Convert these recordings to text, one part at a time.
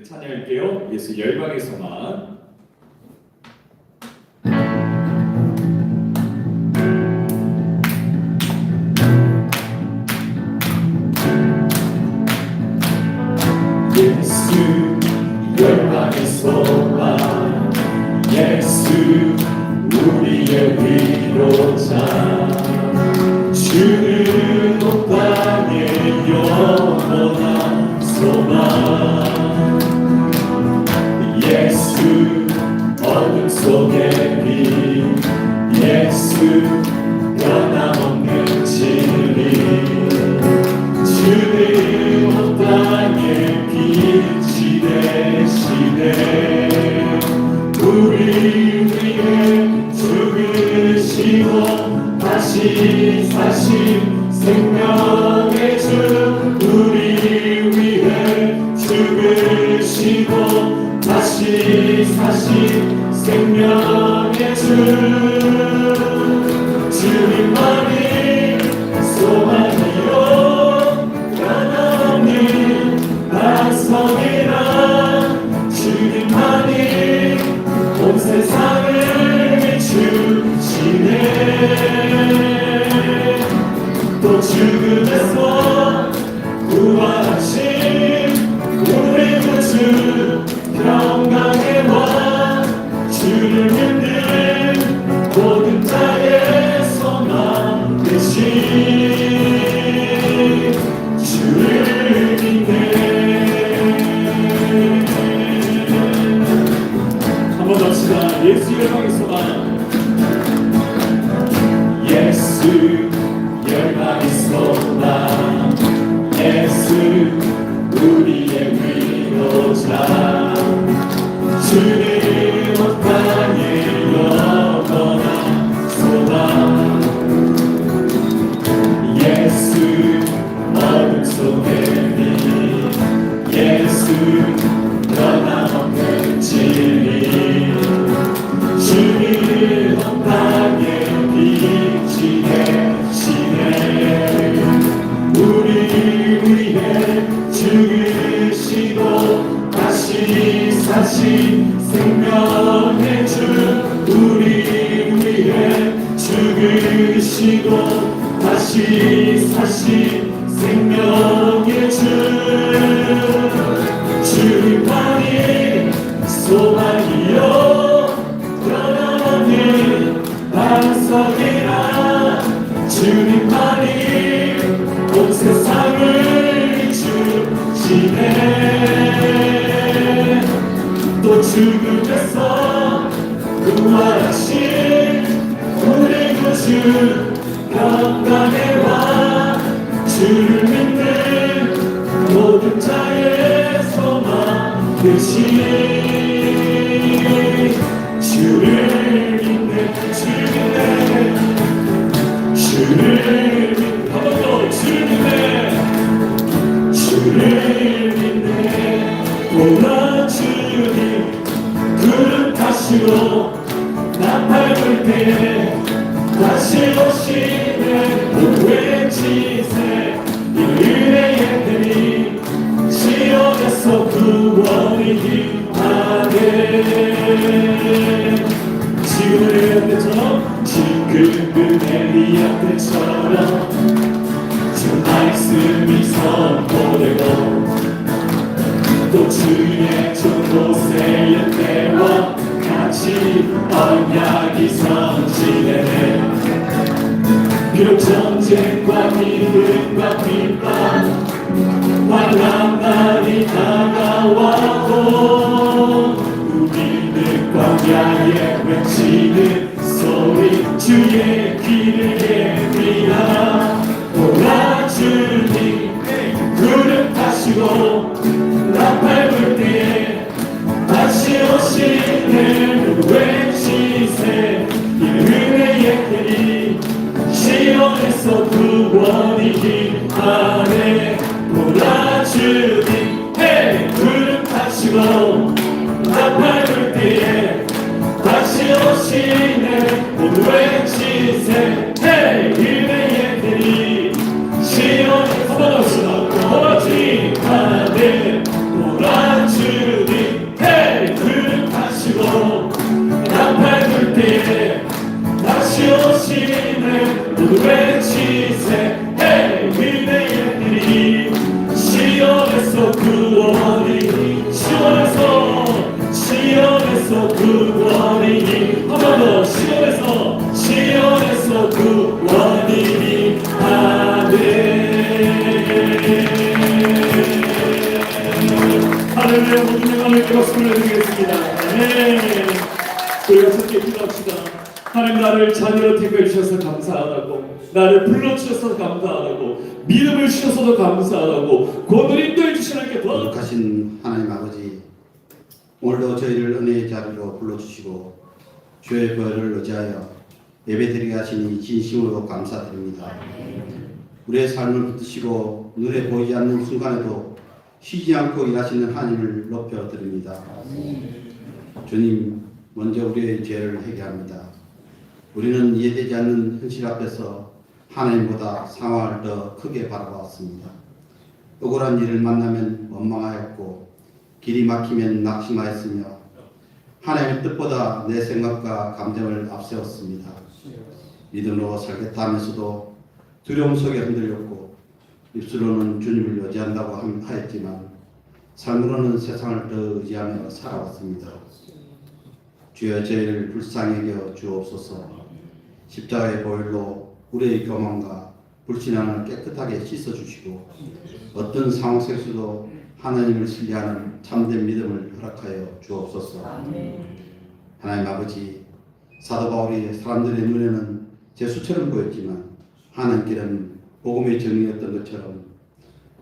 찬양할게요. 예수 열방에서만. 예수 열방에서만, 예수 우리의 위로자, 주는 온 땅의 영원한 소망. 예수 어둠 속의 빛, 예수 변함없는 진리, 주는 온 땅의 빛이 되시네. 우리 위해 죽으시고 다시 사신 생명의 주, 우리 위해 죽으시고 다시 사신 생명의 주, 주님만이 소망이요 변함없는 반석이라, 주님만이 온 세상을 비추시네. 또 죽음에서 부활하신 우리 구주 평강의 왕, 주를 믿는 모든 자의 소망 되신 주를 믿네. 한번 더 합시다. 예수 열방에서만, 예수 열방에서만, 예수 우리의 위로자, 주는 온 땅의 영원한 소망. 예수 어둠 속의 빛, 예수 변함없는 진리, 주는 온 땅의 빛이 되시네. 우리 위해 죽으시고 다시 사신 생명의 주, 우리 위해 죽으시고 다시 사신 생명의 주, 주님만이 소망이요 변함없는 반석이라, 주님만이 온 세상을 비추시네. 또 죽음에서 부활하신 우리 구주 평강의 왕, 주를 믿는 모든 자의 소망 되신 주를 믿네. 주를 믿네. 주를 믿네. 한 번 더 주를 믿네. 주를 믿네. 오라 주님 구름 타시고 나팔 불 때 다시 오시네. 오행지세 이 은혜의 뱀이 시온에서 구원이 기하네. 지금 은혜의 때처럼, 지금 은혜의 때처럼 주 말씀이 선포되고, 또 주의 종곳의 때와 같이 언약이 성취되네. 비록 전쟁과 기근과 핍박 환난 날이 다가와도, 우리는 광야에 외치는 소리, 주의 길을 예비하라. 오라 주님 구름 타시고 나팔 불 때에 다시 오시는 외치세. 이 은혜의 길이 시온에서 구원이 기하네. 오라 주님 구름 타시고 나팔 불 때에 다시 오시네. 외치세. 은혜의 길이 시온에서 구원이 기하네. 오라 주님 할렐루야. 모든 영광을 박수를 드리겠습니다. 네. 우리가 함께 기도합시다. 하나님, 나를 자녀로 택해 주셔서 감사하다고, 나를 불러주셔서 감사하다고, 믿음을 주셔서도 감사하다고, 고늘 인도해 주시는 게 더 거룩하신 하나님 아버지, 오늘도 저희를 은혜의 자리로 불러주시고 주의 보혈을 의지하여 예배드리게 하시니 진심으로 감사드립니다. 우리의 삶을 붙드시고 눈에 보이지 않는 순간에도 쉬지 않고 일하시는 하나님을 높여드립니다. 주님, 먼저 우리의 죄를 회개합니다. 우리는 이해되지 않는 현실 앞에서 하나님보다 상황을 더 크게 바라보았습니다. 억울한 일을 만나면 원망하였고 길이 막히면 낙심하였으며 하나님의 뜻보다 내 생각과 감정을 앞세웠습니다. 믿음으로 살겠다 하면서도 두려움 속에 흔들렸고 입술로는 주님을 의지한다고 하였지만 삶으로는 세상을 더 의지하며 살아왔습니다. 주여, 저희를 불쌍히 여겨 주옵소서. 십자가의 보혈로 우리의 교만과 불신앙을 깨끗하게 씻어주시고 어떤 상황 속에서도 하나님을 신뢰하는 참된 믿음을 허락하여 주옵소서. 하나님 아버지, 사도 바울이 사람들의 눈에는 죄수처럼 보였지만 하나님께는 복음의 정의였던 것처럼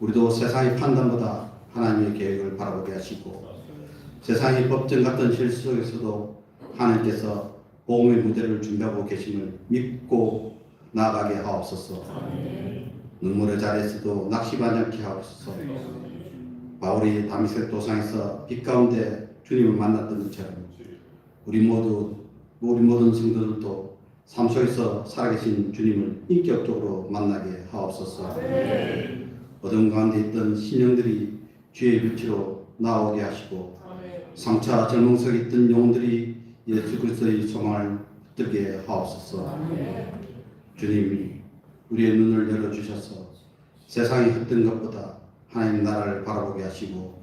우리도 세상의 판단보다 하나님의 계획을 바라보게 하시고 세상의 법정 같은 실수 속에서도 하나님께서 복음의 무대를 준비하고 계심을 믿고 나아가게 하옵소서. 눈물의 자리에서도 낙심하지 않게 하옵소서. 바울이 다메섹 도상에서 빛 가운데 주님을 만났던 것처럼 우리 모든 성도들도 삶 속에서 살아계신 주님을 인격적으로 만나게 하옵소서. 어둠 가운데 있던 신령들이 주의 빛으로 나오게 하시고 상처 절망 속에 있던 영혼들이 예수 그리스도의 소망을 붙들게 하옵소서. 주님, 우리의 눈을 열어주셔서 세상이 흩뜬 것보다 하나님 나라를 바라보게 하시고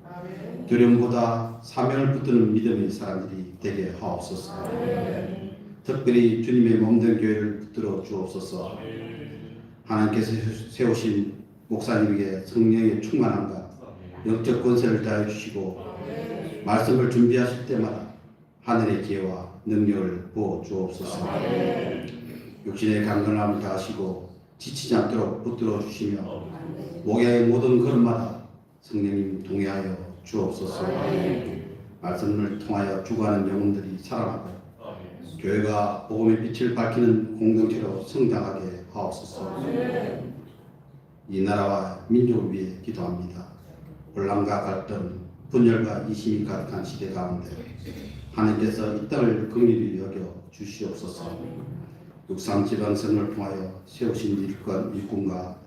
두려움보다 사명을 붙드는 믿음의 사람들이 되게 하옵소서. 특별히 주님의 몸된 교회를 붙들어 주옵소서. 하나님께서 세우신 목사님에게 성령의 충만함과 영적 권세를 다해 주시고 말씀을 준비하실 때마다 하늘의 지혜와 능력을 부어 주옵소서. 육신의 강건함을 다하시고 지치지 않도록 붙들어 주시며 목양의 모든 걸음마다 성령님 동행하여 주옵소서. 말씀을 통하여 죽어가는 영혼들이 살아나고 교회가 복음의 빛을 밝히는 공동체로 성장하게 하옵소서. 이 나라와 민족을 위해 기도합니다. 혼란과 갈등, 분열과 이심이 가득한 시대 가운데 하나님께서 이 땅을 긍휼히 여겨 주시옵소서. 육상 지방선을 통하여 세우신 일꾼과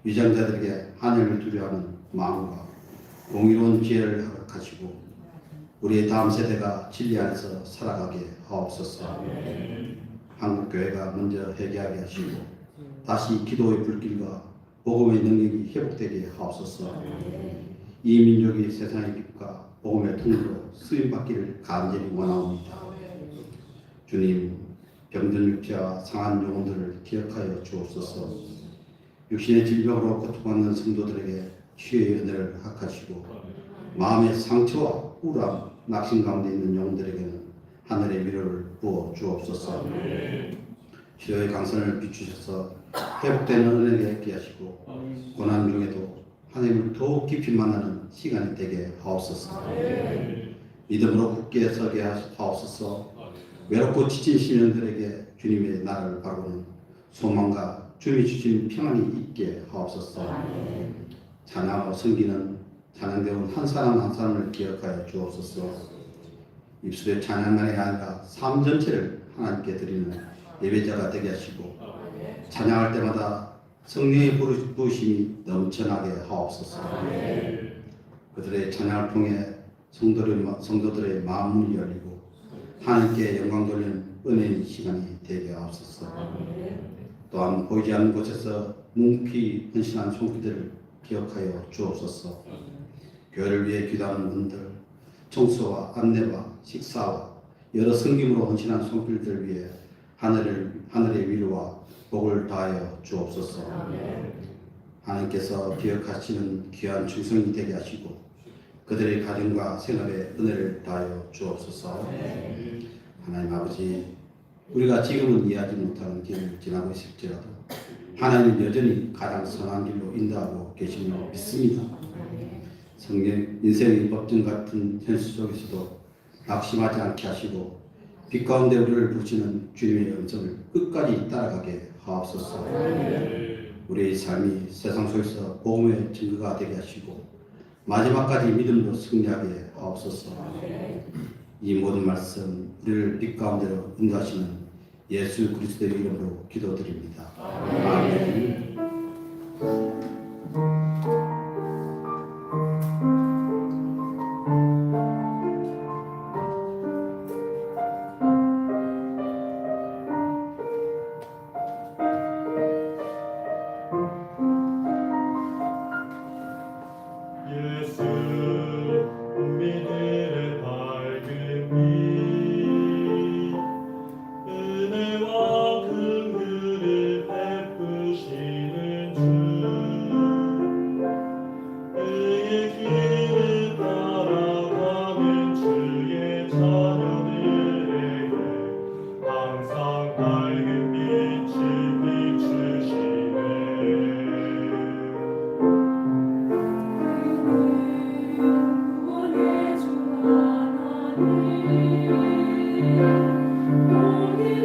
위장자들에게 하나님을 두려워하는 마음과 공의로운 지혜를 허락하시고 우리의 다음 세대가 진리 안에서 살아가게 하옵소서. 한국교회가 먼저 회개하게 하시고 다시 기도의 불길과 복음의 능력이 회복되게 하옵소서. 이 민족이 세상의 빛과 복음의 통로로 쓰임받기를 간절히 원하옵니다. 주님, 병든 육체와 상한 영혼들을 기억하여 주옵소서. 육신의 질병으로 고통받는 성도들에게 치유의 은혜를 허락하시고 마음의 상처와 우울함, 낙심 가운데 있는 영혼들에게는 하늘의 위로를 부어 주옵소서. 치료의 강선을 비추셔서 회복되는 은혜를 있게 하시고 고난 중에도 하나님을 더욱 깊이 만나는 시간이 되게 하옵소서. 믿음으로 굳게 서게 하옵소서. 외롭고 지친 시민들에게 주님의 나라를 바라보는 소망과 주님이 주신 평안이 있게 하옵소서. 찬양하고 섬기는 찬양대원 한 사람 한 사람을 기억하여 주옵소서. 입술의 찬양만이 아니라 삶 전체를 하나님께 드리는 예배자가 되게 하시고 찬양할 때마다 성령의 부으심이 넘쳐나게 하옵소서. 그들의 찬양을 통해 성도들의 마음문이 열리고 하나님께 영광 돌리는 은혜의 시간이 되게 하옵소서. 또한 보이지 않는 곳에서 묵묵히 헌신한 손길들을 기억하여 주옵소서. 교회를 위해 기도하는 분들, 청소와 안내와 식사와 여러 섬김으로 헌신한 손길들 위해 하늘의 위로와 복을 다하여 주옵소서. 하나님께서 기억하시는 귀한 충성이 되게 하시고 그들의 가정과 생활에 은혜를 다하여 주옵소서. 하나님 아버지, 우리가 지금은 이해하지 못하는 길을 지나고 있을지라도 하나님은 여전히 가장 선한 길로 인도하고 계심을 믿습니다. 성경 인생의 법정 같은 현실 속에서도 낙심하지 않게 하시고 빛 가운데 우리를 부르시는 주님의 음성을 끝까지 따라가게 하옵소서. 우리의 삶이 세상 속에서 복음의 증거가 되게 하시고 마지막까지 믿음으로 승리하게 하옵소서. 이 모든 말씀 우리를 빛 가운데로 인도하시는 예수 그리스도의 이름으로 기도드립니다. 아멘. 예수 우리들의 밝은 빛 은혜와 긍휼을 베푸시는 주 그의 길을 따라가는 주의 자녀들에게 항상 밝은 빛을 비추시네. 너희로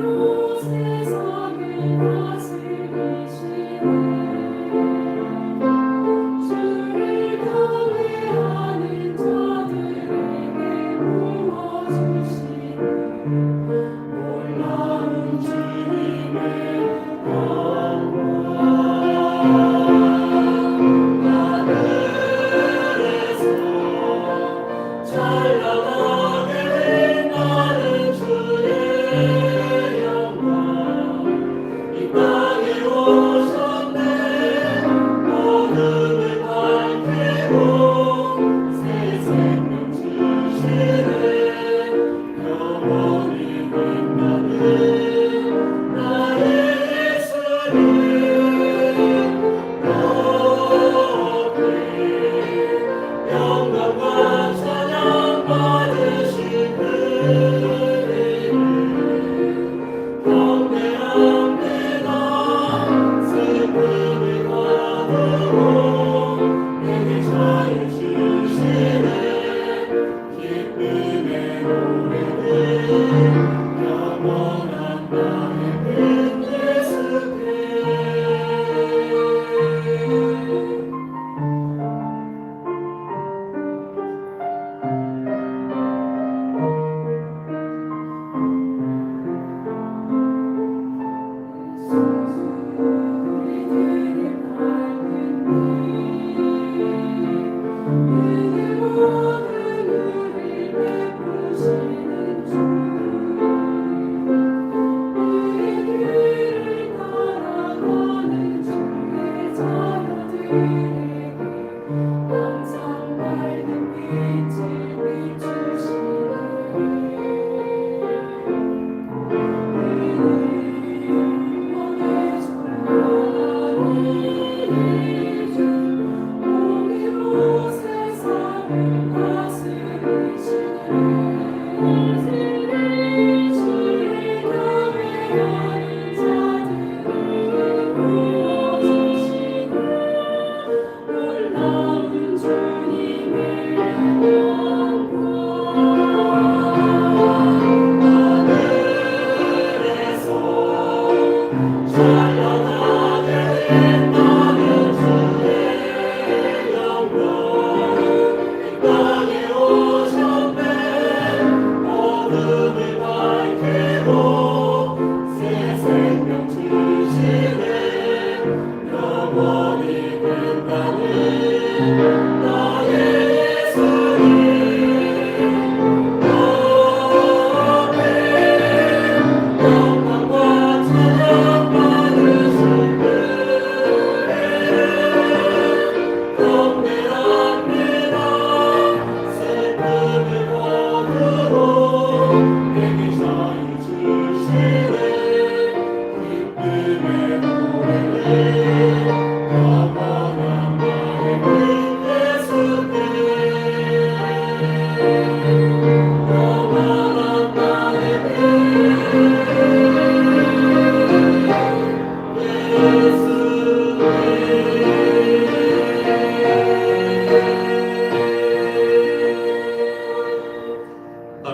세상을 다스리시네. 주를 경외하는 자들에게 부어주시네. 놀라운 주님의 영광 하늘에서 찬란하게 빛나는 주의 영광 이 땅에 오셨네. 어둠을 밝히고 새 생명 주시네. 영원히 빛나는 나의 예수님 높이 영광과 찬양과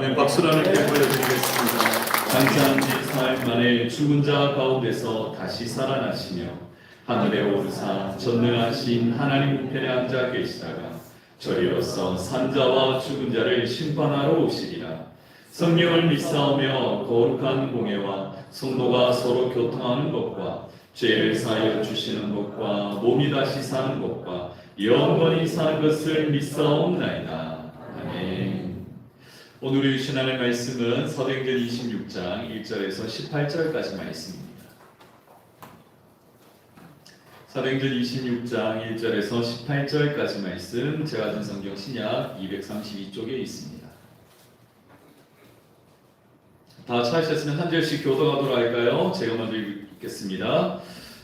아멘. 박수로 하나님께 보여드리겠습니다. 장사한 지 사흘 만에 죽은 자 가운데서 다시 살아나시며 하늘에 오르사 전능하신 하나님 우편에 앉아 계시다가 저리로서 산자와 죽은 자를 심판하러 오시리라. 성령을 믿사오며 거룩한 공예와 성도가 서로 교통하는 것과 죄를 사하여 주시는 것과 몸이 다시 사는 것과 영원히 사는 것을 믿사옵나이다. 아멘. 오늘 우리 주신 하나님의 말씀은 사도행전 26장 1절에서 18절까지 말씀입니다. 사도행전 26장 1절에서 18절까지 말씀, 제가 가진 성경 신약 232쪽에 있습니다. 다 찾으셨으면 한 절씩 교독하도록 할까요? 제가 먼저 읽겠습니다.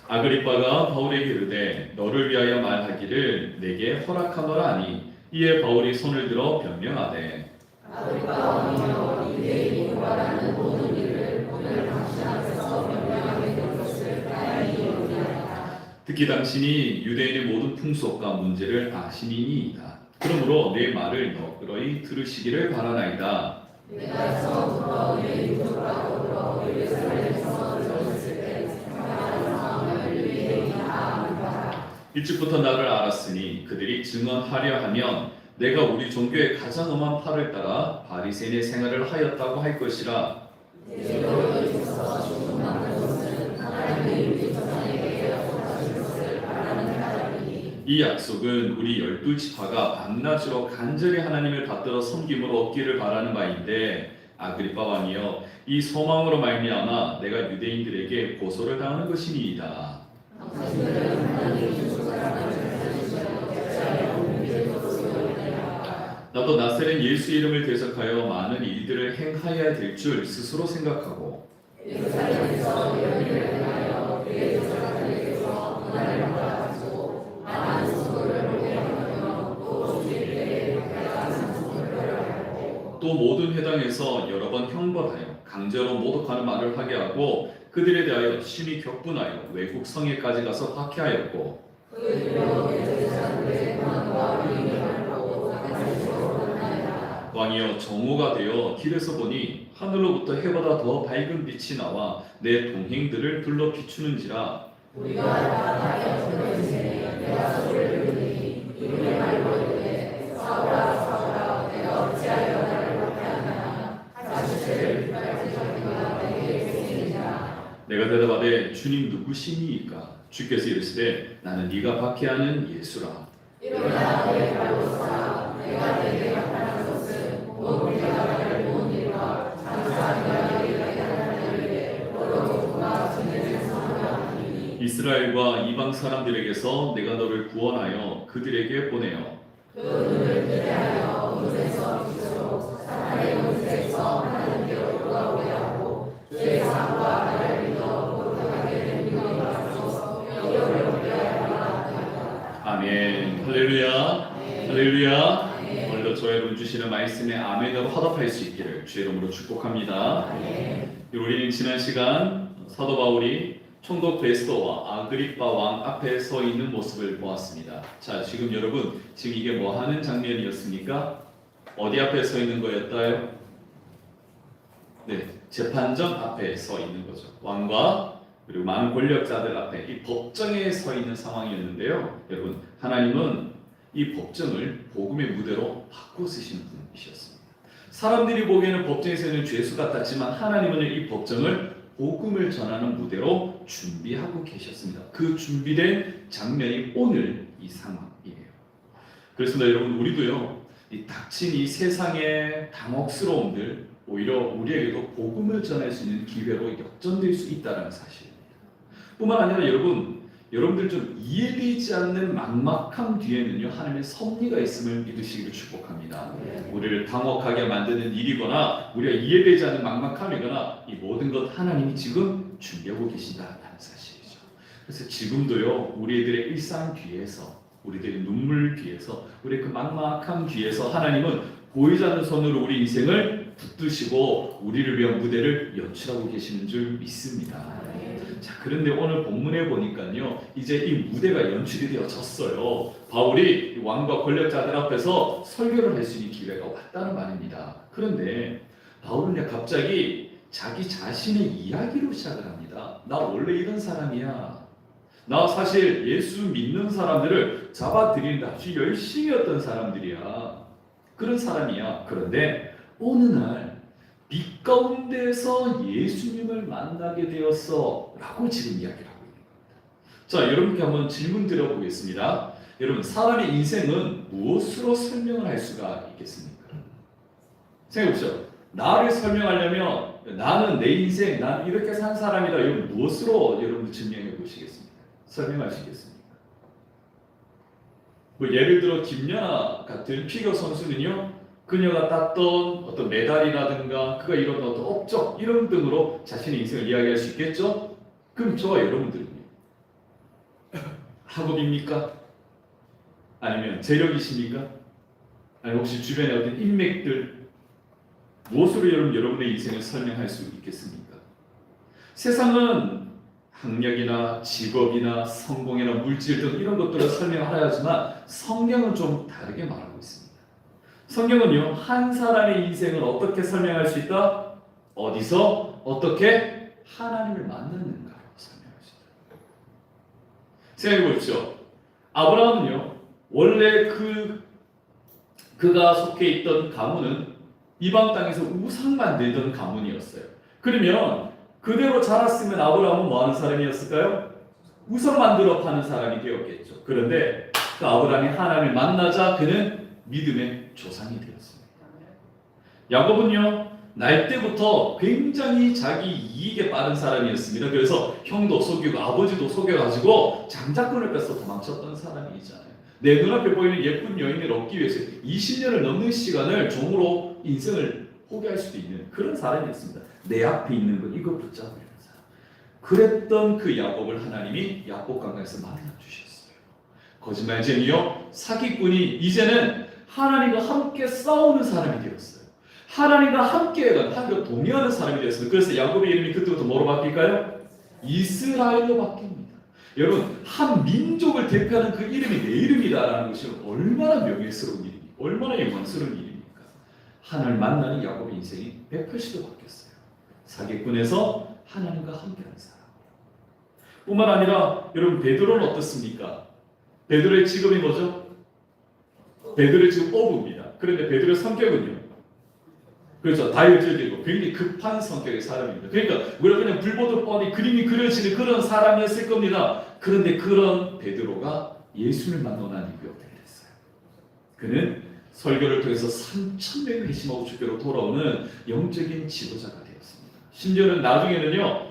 아그리빠가 바울에게 이르되 너를 위하여 말하기를 내게 허락하노라 하니 이에 바울이 손을 들어 변명하되 아그리빠 왕이여 유대인이 고발하는 모든 일을 오늘 당신 앞에서 변명하게 된 것을 나연히 여기나이다. 특히 당신이 유대인의 모든 풍속과 문제를 아시니이다. 그러므로 내 말을 너그러이 들으시기를 바라나이다. 내가 처음부터 내 유족과 더불어 예루살렘에서 들었을 때 생각하는 상황을 유대인이 다 아는 바라. 일찍부터 나를 알았으니 그들이 증언하려 하면 내가 우리 종교의 가장 엄한 팔을 따라 바리새인의 생활을 하였다고 할 것이라. 제대로 있어서 주문하는 것은 하나님의 유대천에게 약속하신 것을 바라는 바람이니 이 약속은 우리 12지파가 밤낮으로 간절히 하나님을 받들어 섬김으로 얻기를 바라는 바인데 아그리빠 왕이여 이 소망으로 말미암아 내가 유대인들에게 고소를 당하는 것이니이다. 당신들은 하나님의 주소사람을 찾으시어 대자에 공비를 거두어내라. 나도 나사렛 예수 이름을 대적하여 많은 일들을 행하여야 될 줄 스스로 생각하고 예루살렘에서 연일을 행하여 그의 제자들에게서 문화를 받아가지고 많은 성도를 오게 하며 또 주일에 내가 상속을 하고 또 모든 회당에서 여러 번 형벌하여 강제로 모독하는 말을 하게 하고 그들에 대하여 심히 격분하여 외국 성에까지 가서 박해하였고 그들로 내 제자들의 고난과 위임을 보고 가지고 만나리라. 왕이여 정오가 되어 길에서 보니 하늘로부터 해보다 더 밝은 빛이 나와 내 동행들을 불러 비추는지라. 우리가 나가여 들어주시니 내가 소리를 들으니 이름을 말고 이르되 사울아 사울아 내가 어찌하여 나를 박해하느냐 다시를 빗발치 저리가 내게 있으니라. 내가 대답하되 주님 누구시니이까? 주께서 이르시되 나는 네가 박해하는 예수라. 일어나 내 발로 서라. 내가 내게 나타난 것은 곧 우리가 나를 본 일과 장사하며 이르게 하는 일에 너로 높음과 진리를 선언하니 이스라엘과 이방 사람들에게서 내가 너를 구원하여 그들에게 보내어 그 눈을 뜨게 하여 온에서 빛으로 사탄의 온에서 하나님께로 돌아오게 하고 주의 사랑과 나를 믿어 거룩하게 된 믿음을 가지고 영역을 얻게 하리라. 아멘. 할렐루야. 할렐루야. 오늘도 저의 돈 주시는 말씀에 아멘으로 화답할 수 있기를 주의 이름으로 축복합니다. 우리는 지난 시간 사도 바울이 총독 베스도와 아그리빠 왕 앞에 서 있는 모습을 보았습니다. 자, 지금 여러분, 지금 이게 뭐 하는 장면이었습니까? 어디 앞에 서 있는 거였다요? 네, 재판정 앞에 서 있는 거죠. 왕과 그리고 많은 권력자들 앞에 이 법정에 서 있는 상황이었는데요. 여러분, 하나님은 이 법정을 복음의 무대로 바꿔 쓰시는 분이셨습니다. 사람들이 보기에는 법정에서는 죄수 같았지만 하나님은 이 법정을 복음을 전하는 무대로 준비하고 계셨습니다. 그 준비된 장면이 오늘 이 상황이에요. 그렇습니다. 여러분, 우리도요, 이 닥친 이 세상의 당혹스러움들 오히려 우리에게도 복음을 전할 수 있는 기회로 역전될 수 있다는 사실입니다. 뿐만 아니라 여러분들 좀 이해되지 않는 막막함 뒤에는요 하나님의 섭리가 있음을 믿으시기를 축복합니다. 우리를 당혹하게 만드는 일이거나 우리가 이해되지 않는 막막함이거나 이 모든 것 하나님이 지금 준비하고 계신다는 사실이죠. 그래서 지금도요 우리들의 일상 뒤에서 우리들의 눈물 뒤에서 우리의 그 막막함 뒤에서 하나님은 보이지 않는 손으로 우리 인생을 붙드시고 우리를 위한 무대를 연출하고 계시는 줄 믿습니다. 자, 그런데 오늘 본문에 보니까요, 이제 이 무대가 연출이 되어졌어요. 바울이 왕과 권력자들 앞에서 설교를 할 수 있는 기회가 왔다는 말입니다. 그런데 바울은 갑자기 자기 자신의 이야기로 시작을 합니다. 나 원래 이런 사람이야. 나 사실 예수 믿는 사람들을 잡아들이는데 아주 열심히 했던 사람들이야. 그런 사람이야. 그런데 어느 날 빛 가운데서 예수님을 만나게 되었어 라고 지금 이야기를 하고 있는 겁니다. 자, 여러분께 한번 질문 드려보겠습니다. 여러분, 사람의 인생은 무엇으로 설명을 할 수가 있겠습니까? 생각해보시죠. 나를 설명하려면 나는 내 인생, 난 이렇게 산 사람이다. 여러분, 무엇으로 여러분 증명해 보시겠습니까? 설명하시겠습니까? 뭐 예를 들어 김연아 같은 피겨 선수는요, 그녀가 땄던 어떤 메달이라든가 그가 이룬 어떤 업적 이런 등으로 자신의 인생을 이야기할 수 있겠죠? 그럼 저와 여러분들은요? 학업입니까? 아니면 재력이십니까? 아니면 혹시 주변의 어떤 인맥들 무엇으로 여러분의 인생을 설명할 수 있겠습니까? 세상은 학력이나 직업이나 성공이나 물질 등 이런 것들을 설명하야지만 성경은 좀 다르게 말하고 있습니다. 성경은요, 한 사람의 인생을 어떻게 설명할 수 있다? 어디서 어떻게 하나님을 만났는가로 설명할 수 있다. 생각해 보십시오. 아브라함은요, 원래 그가 속해 있던 가문은 이방 땅에서 우상 만들던 가문이었어요. 그러면 그대로 자랐으면 아브라함은 뭐 하는 사람이었을까요? 우상 만들어 파는 사람이 되었겠죠. 그런데 그 아브라함이 하나님을 만나자 그는 믿음의 조상이 되었습니다. 야곱은요, 날 때부터 굉장히 자기 이익에 빠른 사람이었습니다. 그래서 형도 속이고 아버지도 속여가지고 장자권을 뺏어 도망쳤던 사람이잖아요. 내 눈앞에 보이는 예쁜 여인을 얻기 위해서 20년을 넘는 시간을 종으로 인생을 포기할 수도 있는 그런 사람이었습니다. 내 앞에 있는 것 이거 붙잡으려는 사람. 그랬던 그 야곱을 하나님이 야곱 강가에서 만나주셨어요. 거짓말쟁이요, 사기꾼이 이제는 하나님과 함께 싸우는 사람이 되었어요. 하나님과 함께 동의하는 사람이 되었어요. 그래서 야곱의 이름이 그때부터 뭐로 바뀔까요? 이스라엘로 바뀝니다. 여러분, 한 민족을 대표하는 그 이름이 내 이름이다라는 것이 얼마나 명예스러운 일입니까? 얼마나 영광스러운 일입니까? 하나님을 만나는 야곱의 인생이 180도 바뀌었어요. 사기꾼에서 하나님과 함께하는 사람. 뿐만 아니라 여러분, 베드로는 어떻습니까? 베드로의 직업이 뭐죠? 베드로의 직업 어부입니다. 그런데 베드로의 성격은요, 그렇죠, 다혈질이고 굉장히 급한 성격의 사람입니다. 그러니까 우리가 그냥 불보듯 뻔히 그림이 그려지는 그런 사람이었을 겁니다. 그런데 그런 베드로가 예수를 만나고 난 이후에 어떻게 됐어요? 그는 설교를 통해서 3,000명을 회심하고 주께로 돌아오는 영적인 지도자가 되었습니다. 심지어는 나중에는요,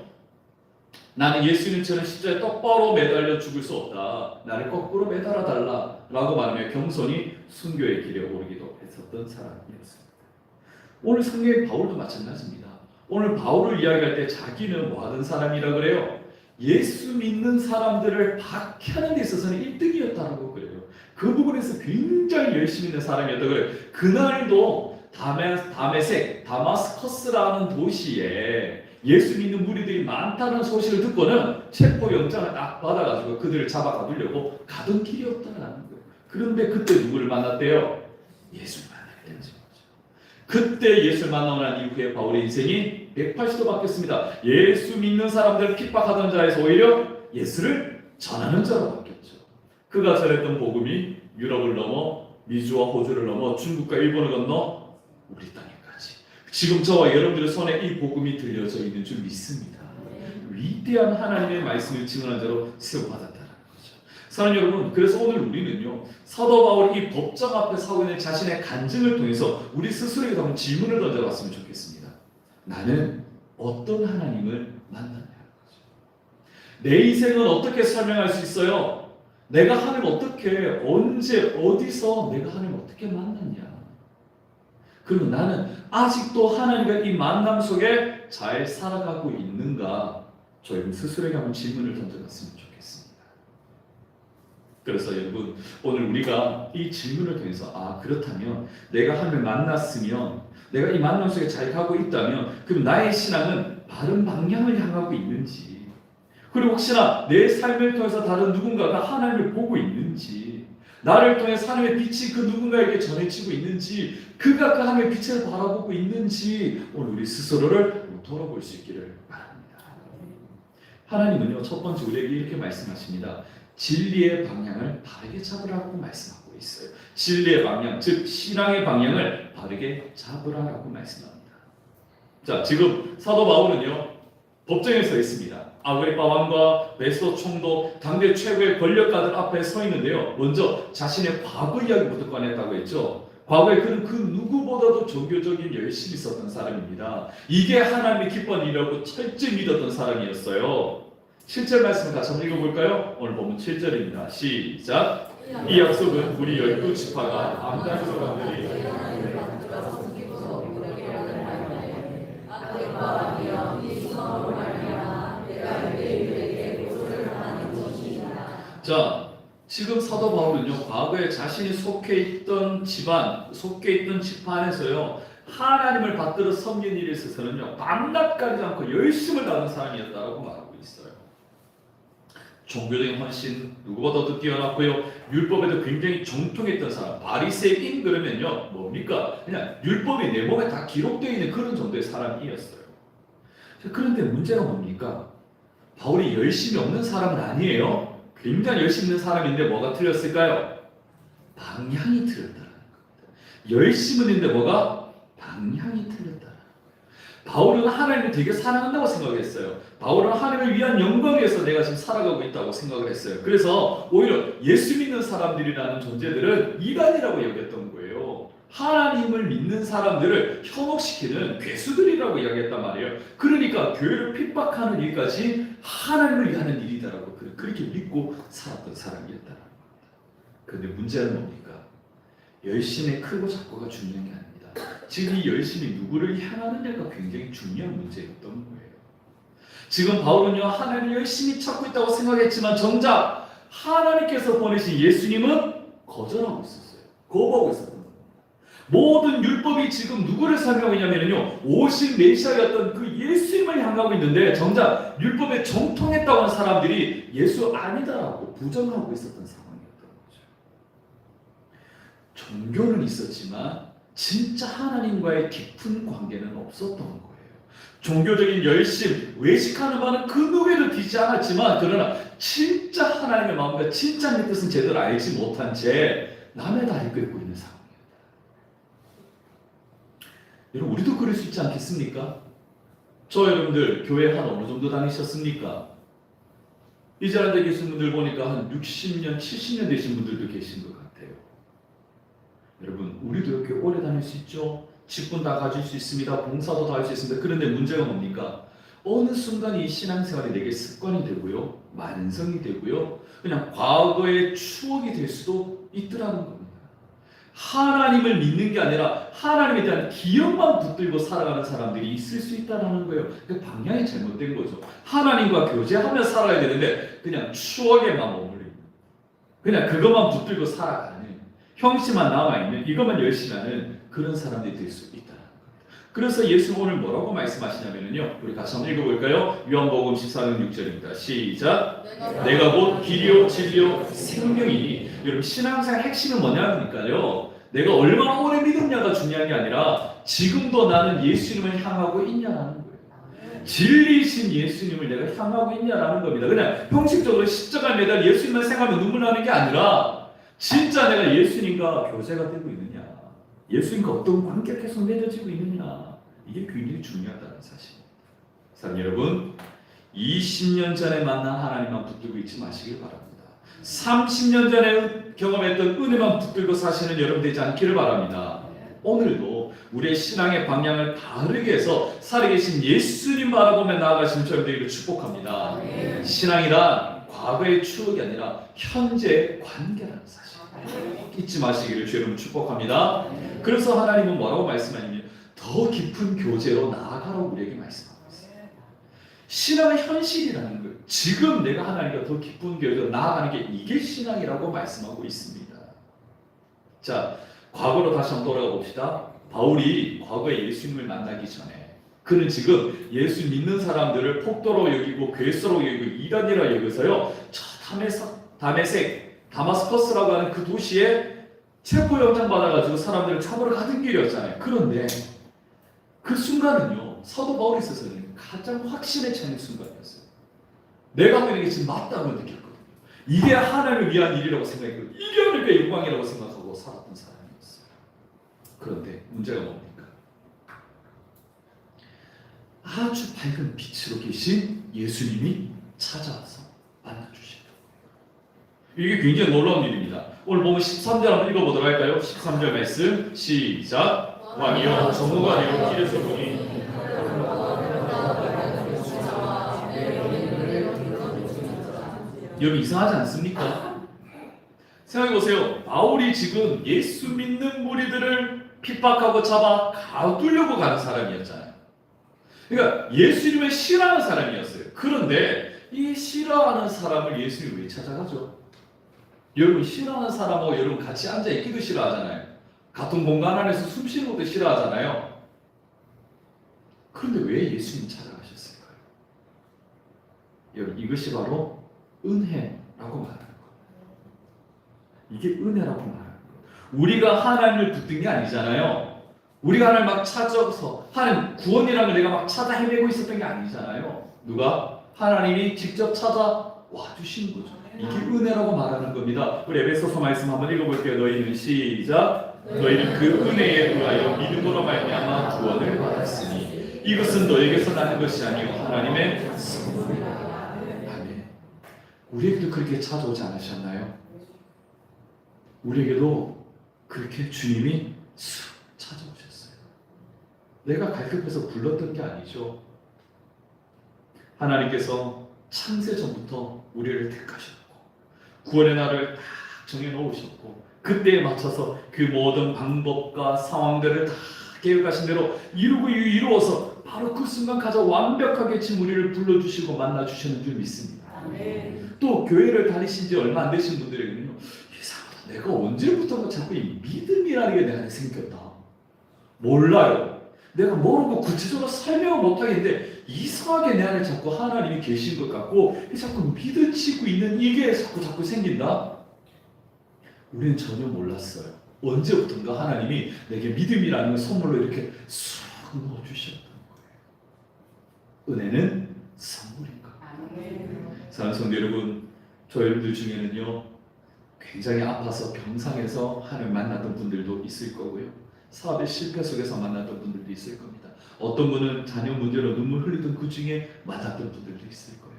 나는 예수님처럼 십자가에 똑바로 매달려 죽을 수 없다. 나를 거꾸로 매달아 달라 라고 말하며 겸손히 순교의 길에 오르기도 했었던 사람이었습니다. 오늘 성경의 바울도 마찬가지입니다. 오늘 바울을 이야기할 때 자기는 뭐 하던 사람이라 그래요? 예수 믿는 사람들을 박해하는 데 있어서는 1등이었다라고 그래요. 그 부분에서 굉장히 열심히 있는 사람이었다 그래요. 그날도 다마스커스라는 도시에 예수 믿는 무리들이 많다는 소식을 듣고는 체포영장을 딱 받아가지고 그들을 잡아가두려고 가던 길이었다는 거예요. 그런데 그때 누구를 만났대요? 예수를 만나게 되는 거죠. 그때 예수를 만나고 난 이후에 바울의 인생이 180도 바뀌었습니다. 예수 믿는 사람들을 핍박하던 자에서 오히려 예수를 전하는 자로 바뀌었죠. 그가 전했던 복음이 유럽을 넘어 미주와 호주를 넘어 중국과 일본을 건너 우리 땅에까지 지금 저와 여러분들의 손에 이 복음이 들려져 있는 줄 믿습니다. 위대한 하나님의 말씀을 증언한 자로 세워받았다는 거죠. 사랑하는 여러분, 그래서 오늘 우리는요, 사도 바울이 이 법정 앞에 서고 있는 자신의 간증을 통해서 우리 스스로에게 한번 질문을 던져봤으면 좋겠습니다. 나는 어떤 하나님을 만났냐는 거죠. 내 인생은 어떻게 설명할 수 있어요? 내가 하나님을 어떻게, 언제, 어디서 내가 하나님을 어떻게 만났냐? 그리고 나는 아직도 하나님과 이 만남 속에 잘 살아가고 있는가? 저희 스스로에게 한번 질문을 던져봤으면 좋겠습니다. 그래서 여러분 오늘 우리가 이 질문을 통해서 그렇다면 내가 하나님을 만났으면 내가 이 만남 속에 잘 가고 있다면 그럼 나의 신앙은 바른 방향을 향하고 있는지 그리고 혹시나 내 삶을 통해서 다른 누군가가 하나님을 보고 있는지 나를 통해서 하나님의 빛이 그 누군가에게 전해지고 있는지 그가 그 하나님의 빛을 바라보고 있는지 오늘 우리 스스로를 돌아볼 수 있기를 바랍니다. 하나님은요 첫 번째 우리에게 이렇게 말씀하십니다. 진리의 방향을 바르게 잡으라고 말씀하고 있어요. 진리의 방향, 즉 신앙의 방향을 바르게 잡으라고 말씀합니다. 자, 지금 사도 바울은요 법정에 서 있습니다. 아그리파 왕과 베스도 총독, 당대 최고의 권력가들 앞에 서 있는데요. 먼저 자신의 과거 이야기부터 꺼냈다고 했죠. 과거에 그는 그 누구보다도 종교적인 열심이 있었던 사람입니다. 이게 하나님의 기뻐하는 일이라고 철저히 믿었던 사람이었어요. 7절 말씀을 다시 한번 읽어볼까요? 오늘 보면 7절입니다. 시작. 이 약속은 우리 12지파가 암단 사람들이 자, 지금 사도 바울은요 과거에 자신이 속해 있던 집안, 속해 있던 지파 안에서요 하나님을 받들어 섬긴 일에 있어서는요 밤낮 가리지 않고 열심을 다하는 사람이었다고 말하고 있어요. 종교적인 헌신 누구보다도 뛰어났고요. 율법에도 굉장히 정통했던 사람. 바리새인 그러면요 뭡니까? 그냥 율법이 내 몸에 다 기록되어 있는 그런 정도의 사람이었어요. 그런데 문제가 뭡니까? 바울이 열심이 없는 사람은 아니에요. 굉장히 열심히 있는 사람인데 뭐가 틀렸을까요? 방향이 틀렸다는 겁니다. 열심은 있는데 뭐가? 방향이 틀렸다. 바울은 하나님을 되게 사랑한다고 생각했어요. 바울은 하나님을 위한 영광을 위해서 내가 지금 살아가고 있다고 생각을 했어요. 그래서 오히려 예수 믿는 사람들이라는 존재들은 이단이라고 여겼던 거예요. 하나님을 믿는 사람들을 현혹시키는 괴수들이라고 이야기했단 말이에요. 그러니까 교회를 핍박하는 일까지 하나님을 위하는 일이다라고 그렇게 믿고 살았던 사람이었다는 겁니다. 그런데 문제는 뭡니까? 열심의 크고 작고가 중요한 게 아닙니다. 지금 이 열심이 누구를 향하느냐가 굉장히 중요한 문제였던 거예요. 지금 바울은요 하나님을 열심히 찾고 있다고 생각했지만 정작 하나님께서 보내신 예수님은 거절하고 있었어요. 거부하고 있었던 거예요. 모든 율법이 지금 누구를 설명하고 있냐면요 오신 메시아였던 그 예수님을 향하고 있는데 정작 율법에 정통했다고 하는 사람들이 예수 아니다라고 부정하고 있었던 상황이었던 거죠. 종교는 있었지만 진짜 하나님과의 깊은 관계는 없었던 거예요. 종교적인 열심, 외식하는 바는 그 누구에도 뒤지 않았지만 그러나 진짜 하나님의 마음과 진짜 하나님의 뜻은 제대로 알지 못한 채 남의 다리 끌고 있는 상황입니다. 여러분 우리도 그럴 수 있지 않겠습니까? 저 여러분들 교회 한 어느 정도 다니셨습니까? 이 자리에 계신 분들 보니까 한 60년, 70년 되신 분들도 계신 것 같아요. 여러분 우리도 이렇게 오래 다닐 수 있죠? 직분 다 가질 수 있습니다. 봉사도 다 할 수 있습니다. 그런데 문제가 뭡니까? 어느 순간 이 신앙생활이 내게 습관이 되고요. 만성이 되고요. 그냥 과거의 추억이 될 수도 있더라는 겁니다. 하나님을 믿는 게 아니라 하나님에 대한 기억만 붙들고 살아가는 사람들이 있을 수 있다는 거예요. 그 방향이 잘못된 거죠. 하나님과 교제하며 살아야 되는데 그냥 추억에만 머물리는 그냥 그것만 붙들고 살아가는 형식만 남아있는 이것만 열심히 하는 그런 사람들이 될 수 있다는 겁니다. 그래서 예수는 오늘 뭐라고 말씀하시냐면요. 우리 같이 한번 읽어볼까요? 요한복음 14장 6절입니다. 시작. 내가 곧 길이요 진리요 생명이니. 여러분 신앙생활 핵심은 뭐냐니까요. 내가 얼마나 오래 믿었냐가 중요한 게 아니라 지금도 나는 예수님을 향하고 있냐라는 거예요. 진리이신 예수님을 내가 향하고 있냐라는 겁니다. 그냥 형식적으로 십자가에 매달 예수님만 생각하면 눈물 나는 게 아니라 진짜 내가 예수님과 교제가 되고 있느냐, 예수님과 어떤 관계가 계속 맺어지고 있느냐, 이게 굉장히 중요하다는 사실입니다. 사랑하는 여러분, 20년 전에 만난 하나님만 붙들고 있지 마시길 바랍니다. 30년 전에 경험했던 은혜만 붙들고 사시는 여러분 되지 않기를 바랍니다. 오늘도 우리의 신앙의 방향을 바르게 해서 살아계신 예수님 바라보며 나아가시는 저희들 되기를 축복합니다. 신앙이란 과거의 추억이 아니라 현재의 관계라는 사실 잊지 마시기를 주여러분 축복합니다. 그래서 하나님은 뭐라고 말씀하냐면 더 깊은 교제로 나아가라고 우리에게 말씀하고 있어요. 신앙은 현실이라는 거예요. 지금 내가 하나님과 더 기쁜 교회로 나아가는 게 이게 신앙이라고 말씀하고 있습니다. 자, 과거로 다시 한번 돌아가 봅시다. 바울이 과거에 예수님을 만나기 전에 그는 지금 예수 믿는 사람들을 폭도로 여기고 괴수로 여기고 이단이라 여기서요. 저 다메섹, 다마스커스라고 하는 그 도시에 체포영장 받아가지고 사람들을 잡으러 가던 길이었잖아요. 그런데 그 순간은요, 사도 바울이 있어서는 가장 확신에 차는 순간이었어요. 내가 하는 게 지금 맞다고 느꼈거든요. 이게 하나님을 위한 일이라고 생각했고 이게 하나님의 영광이라고 생각하고 살았던 사람이었어요. 그런데 문제가 뭡니까? 아주 밝은 빛으로 계신 예수님이 찾아와서 만나주시더라고요. 이게 굉장히 놀라운 일입니다. 오늘 보면 13절 한번 읽어보도록 할까요? 13절 말씀 시작. 왕이여 전무관이여 길에서 보니 여러분 이상하지 않습니까? 생각해보세요. 바울이 지금 예수 믿는 무리들을 핍박하고 잡아 가두려고 가는 사람이었잖아요. 그러니까 예수님을 싫어하는 사람이었어요. 그런데 이 싫어하는 사람을 예수님이 왜 찾아가죠? 여러분 싫어하는 사람하고 여러분 같이 앉아있기도 싫어하잖아요. 같은 공간 안에서 숨 쉬는 것도 싫어하잖아요. 그런데 왜 예수님 찾아가셨을까요? 여러분 이것이 바로 은혜라고 말하는 거예요. 이게 은혜라고 말하는 거예요. 우리가 하나님을 붙든 게 아니잖아요. 우리가 하나님 막 찾아서 하나님 구원이라는 걸 내가 막 찾아 헤매고 있었던 게 아니잖아요. 누가? 하나님이 직접 찾아와 주신 거죠. 이게 은혜라고 말하는 겁니다. 우리 에베소서 말씀 한번 읽어볼게요. 너희는 시작. 너희는 그 은혜에 의하여 믿음으로 말미암아 구원을 받았으니 이것은 너에게서 나는 것이 아니요 하나님의 선물이라. 아멘. 우리에게도 그렇게 찾아오지 않으셨나요? 우리에게도 그렇게 주님이 쑥 찾아오셨어요. 내가 갈급해서 불렀던 게 아니죠. 하나님께서 창세 전부터 우리를 택하셨고 구원의 날을 딱 정해놓으셨고 그때에 맞춰서 그 모든 방법과 상황들을 다 계획하신 대로 이루어서 바로 그 순간 가장 완벽하게 지금 우리를 불러주시고 만나주시는 줄 믿습니다. 또 교회를 다니신 지 얼마 안 되신 분들에게는요, 이상하다. 내가 언제부턴가 자꾸 이 믿음이라는 게 내 안에 생겼다. 몰라요. 내가 모르고 구체적으로 설명을 못하겠는데 이상하게 내 안에 자꾸 하나님이 계신 것 같고 자꾸 믿어지고 있는 이게 자꾸 생긴다. 우리는 전혀 몰랐어요. 언제부턴가 하나님이 내게 믿음이라는 선물로 이렇게 쑥 넣어주셨던 거예요. 은혜는 선물인 거예요. 사랑하는 성도 여러분, 저희들 중에는요 굉장히 아파서 병상에서 하나님 만났던 분들도 있을 거고요, 사업의 실패 속에서 만났던 분들도 있을 겁니다. 어떤 분은 자녀 문제로 눈물 흘리던 그 중에 만났던 분들도 있을 거예요.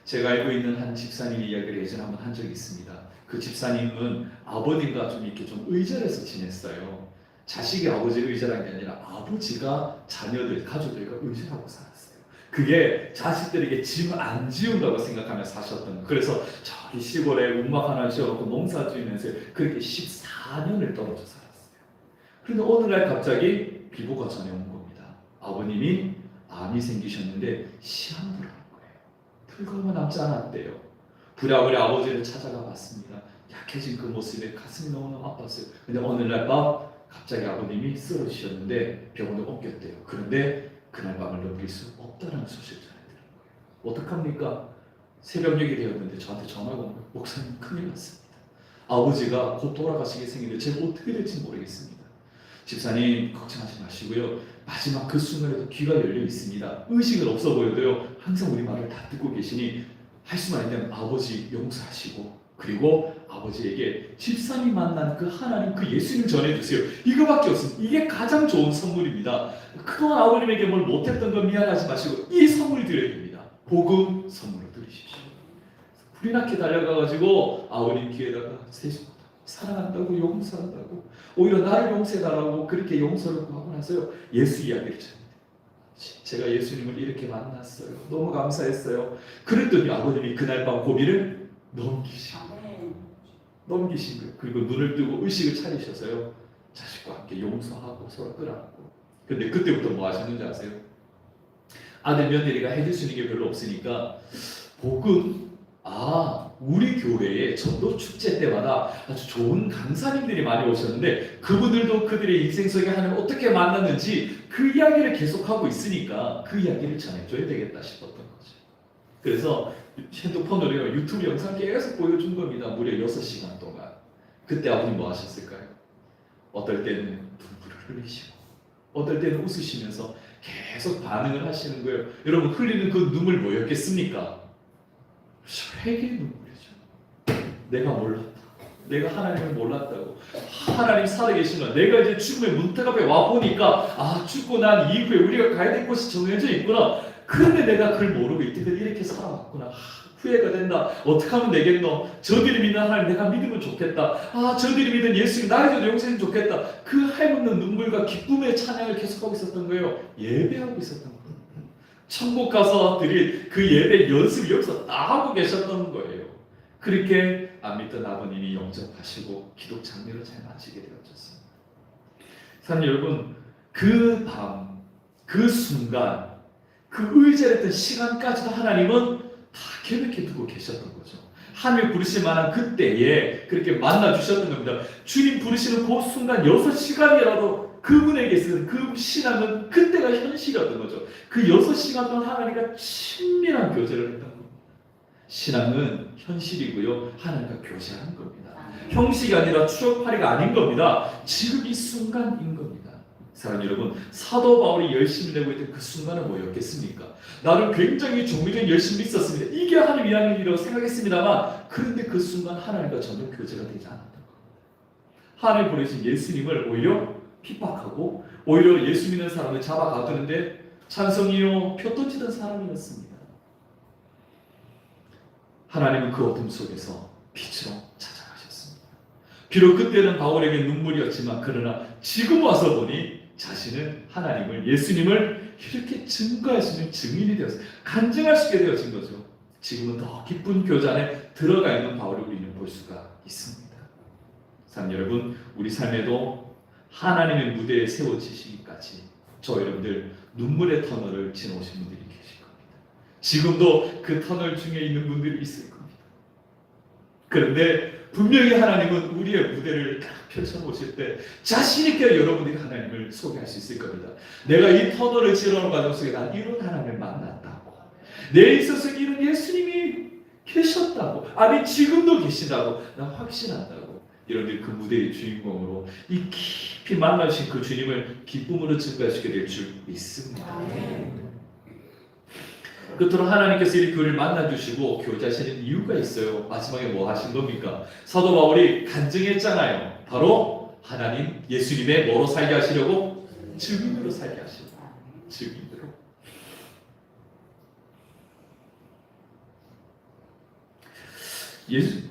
제가 알고 있는 한 집사님의 이야기를 예전에 한번 한 적이 있습니다. 그 집사님은 아버님과 좀 이렇게 좀 의절해서 지냈어요. 자식이 아버지를 의절한 게 아니라 아버지가 자녀들, 가족들과 의절하고 살았어요. 그게 자식들에게 짐 안 지운다고 생각하며 사셨던 거예요. 그래서 저기 시골에 움막 하나 지어놓고 농사 지으면서 그렇게 14년을 떨어져 살았어요. 그런데 어느 날 갑자기 비보가 전해온 겁니다. 아버님이 암이 생기셨는데 시한부를 한 거예요. 별거 얼마 남지 않았대요. 부랴부랴 아버지를 찾아가 봤습니다. 약해진 그 모습에 가슴이 너무너무 아팠어요. 근데 어느 날 밤 갑자기 아버님이 쓰러지셨는데 병원에 옮겼대요. 그런데 그날 밤을 넘길 수 없다는 소식을 전해드린 거예요. 어떡합니까? 새벽녘이 되었는데 저한테 전화가 온 거예요. 목사님 큰일 났습니다. 아버지가 곧 돌아가시게 생기는데 제가 어떻게 될지 모르겠습니다. 집사님 걱정하지 마시고요. 마지막 그 순간에도 귀가 열려 있습니다. 의식은 없어 보여도요 항상 우리 말을 다 듣고 계시니 할 수만 있다면 아버지 용서하시고 그리고 아버지에게 집사님 만난 그 하나님 그 예수님 전해주세요. 이거밖에 없습니다. 이게 가장 좋은 선물입니다. 그동안 아버님에게 뭘 못했던 건 미안하지 마시고 이 선물이 드려야 됩니다. 복음 선물로 드리십시오. 불이 나게 달려가가지고 아버님 귀에다가 세수하고 사랑한다고 용서한다고 오히려 나를 용서해달라고 그렇게 용서를 구하고 나서요 예수 이야기를 전해요. 제가 예수님을 이렇게 만났어요. 너무 감사했어요. 그랬더니 아버님이 그날 밤 고비를 넘기신 거예요. 그리고 눈을 뜨고 의식을 차리셔서요 자식과 함께 용서하고 서로 끌어안고. 근데 그때부터 뭐 하셨는지 아세요? 아들 며느리가 해줄 수 있는 게 별로 없으니까 복음 우리 교회에 전도 축제 때마다 아주 좋은 강사님들이 많이 오셨는데 그분들도 그들의 인생 속에 하나님 어떻게 만났는지 그 이야기를 계속하고 있으니까 그 이야기를 전해줘야 되겠다 싶었던 거죠. 그래서 핸드폰으로 유튜브 영상 계속 보여준 겁니다. 무려 6시간 동안. 그때 아버님 뭐 하셨을까요? 어떨 때는 눈물을 흘리시고 어떨 때는 웃으시면서 계속 반응을 하시는 거예요. 여러분 흘리는 그 눈물 뭐였겠습니까? 회개의 눈물이죠. 내가 몰랐다. 내가 하나님을 몰랐다고. 하나님 살아계시나. 내가 이제 죽음의 문턱 앞에 와 보니까 죽고 난 이후에 우리가 가야 될 곳이 정해져 있구나. 그런데 내가 그걸 모르고 이때까지 이렇게 살아왔구나. 후회가 된다. 어떻게 하면 되겠노? 저들이 믿는 하나님 내가 믿으면 좋겠다. 저들이 믿는 예수님 나에게도 용서는 좋겠다. 그 해묻는 눈물과 기쁨의 찬양을 계속하고 있었던 거예요. 예배하고 있었던 거예요. 천국 가서 드릴 그 예배 연습 여기서 다 하고 계셨던 거예요. 그렇게 안 믿던 아버님이 영접하시고 기독 장례를 잘 마치게 되어졌습니다. 사랑하는 여러분, 그 밤, 그 순간, 그 의절했던 시간까지도 하나님은 다 계획해 두고 계셨던 거죠. 하나님 부르실 만한 그때에 그렇게 만나주셨던 겁니다. 주님 부르시는 그 순간 6시간이라도 그분에게 있어서 그 신앙은 그때가 현실이었던 거죠. 그 6시간 동안 하나님과 친밀한 교제를 했던 겁니다. 신앙은 현실이고요. 하나님과 교제하는 겁니다. 형식이 아니라 추억팔이가 아닌 겁니다. 지금 이 순간인 겁니다. 사랑하는 여러분, 사도 바울이 열심히 내고 있던 그 순간은 뭐였겠습니까? 나는 굉장히 종교적인 열심히 있었습니다. 이게 하나님 위한 일이라고 생각했습니다만 그런데 그 순간 하나님과 전혀 교제가 되지 않았던 겁니다. 하나님 보내신 예수님을 오히려 핍박하고 오히려 예수 믿는 사람을 잡아 가두는데 찬성이요 표 던지던 사람이었습니다. 하나님은 그 어둠 속에서 빛으로 찾아가셨습니다. 비록 그때는 바울에게 눈물이었지만 그러나 지금 와서 보니 자신은 하나님을 예수님을 이렇게 증거할 수 있는 증인이 되어서 간증할 수 있게 되어진 거죠. 지금은 더 깊은 교제 안에 들어가 있는 바울을 우리는 볼 수가 있습니다. 사랑하는 여러분, 우리 삶에도 하나님의 무대에 세워지시기까지 저 여러분들 눈물의 터널을 지나오신 분들이 계실 겁니다. 지금도 그 터널 중에 있는 분들이 있을 겁니다. 그런데 분명히 하나님은 우리의 무대를 딱 펼쳐놓으실 때 자신있게 여러분들이 하나님을 소개할 수 있을 겁니다. 내가 이 터널을 지나오는 과정 속에 난 이런 하나님을 만났다고. 내 있어서 이런 예수님이 계셨다고. 아니 지금도 계신다고. 난 확신한다고. 여러분들 그 무대의 주인공으로 이 깊이 만나신 그 주님을 기쁨으로 증거하시게 될 줄 믿습니다. 끝으로 하나님께서 이렇게 우리를 만나주시고 교제하시는 이유가 있어요. 마지막에 뭐 하신 겁니까? 사도 바울이 간증했잖아요. 바로 하나님 예수님의 뭐로 살게 하시려고? 증인으로 살게 하시려고. 증인으로.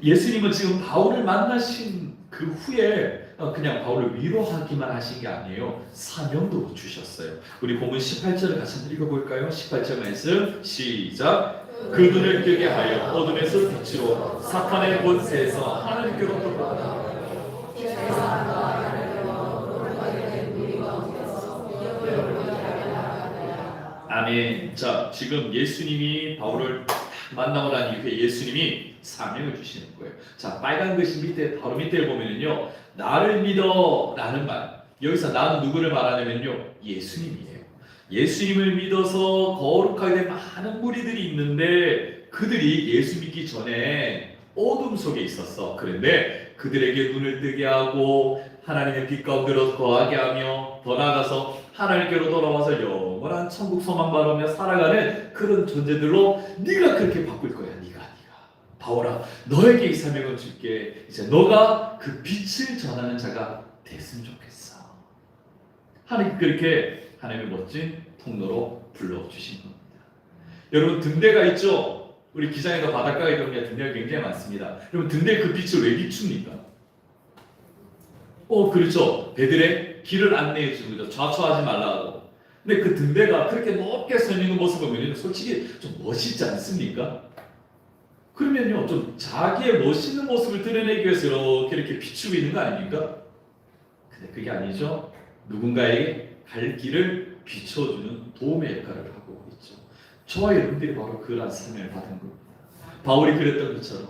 예수님은 지금 바울을 만나신 그 후에 그냥 바울을 위로하기만 하신 게 아니에요. 사명도 주셨어요. 우리 본문 18절을 같이 한번 읽어볼까요? 18절 말씀 시작. 그 눈을 뜨게 하여 어둠에서 빛으로 사탄의 권세에서 하나님께로 돌아오라. 아멘. 자, 지금 예수님이 바울을 만나고 난 이후에 예수님이 사명을 주시는 거예요. 자, 빨간 글씨 밑에 바로 밑에 보면은요, 나를 믿어 라는 말. 여기서 나는 누구를 말하냐면요, 예수님이에요. 예수님을 믿어서 거룩하게 된 많은 무리들이 있는데 그들이 예수 믿기 전에 어둠 속에 있었어. 그런데 그들에게 눈을 뜨게 하고 하나님의 빛 가운데로 거하게 하며 더 나아가서 하나님께로 돌아와서 영원한 천국 소망 바라며 살아가는 그런 존재들로 네가 그렇게 바꿀 거야. 네가 바울아, 너에게 이 사명을 줄게. 이제 너가 그 빛을 전하는 자가 됐으면 좋겠어. 하나님 그렇게 하나님의 멋진 통로로 불러주신 겁니다. 여러분 등대가 있죠? 우리 기장에도 바닷가에 보면 등대가 굉장히 많습니다. 여러분 등대 그 빛을 왜 비춥니까? 그렇죠. 배들의 길을 안내해 주는 거죠. 좌초하지 말라고. 근데 그 등대가 그렇게 높게 서 있는 모습을 보면 솔직히 좀 멋있지 않습니까? 그러면요, 좀 자기의 멋있는 모습을 드러내기 위해서 이렇게 비추고 있는 거 아닙니까? 근데 그게 아니죠. 누군가에게 갈 길을 비춰주는 도움의 역할을 하고 있죠. 저와 여러분들이 바로 그러한 사명을 받은 겁니다. 바울이 그랬던 것처럼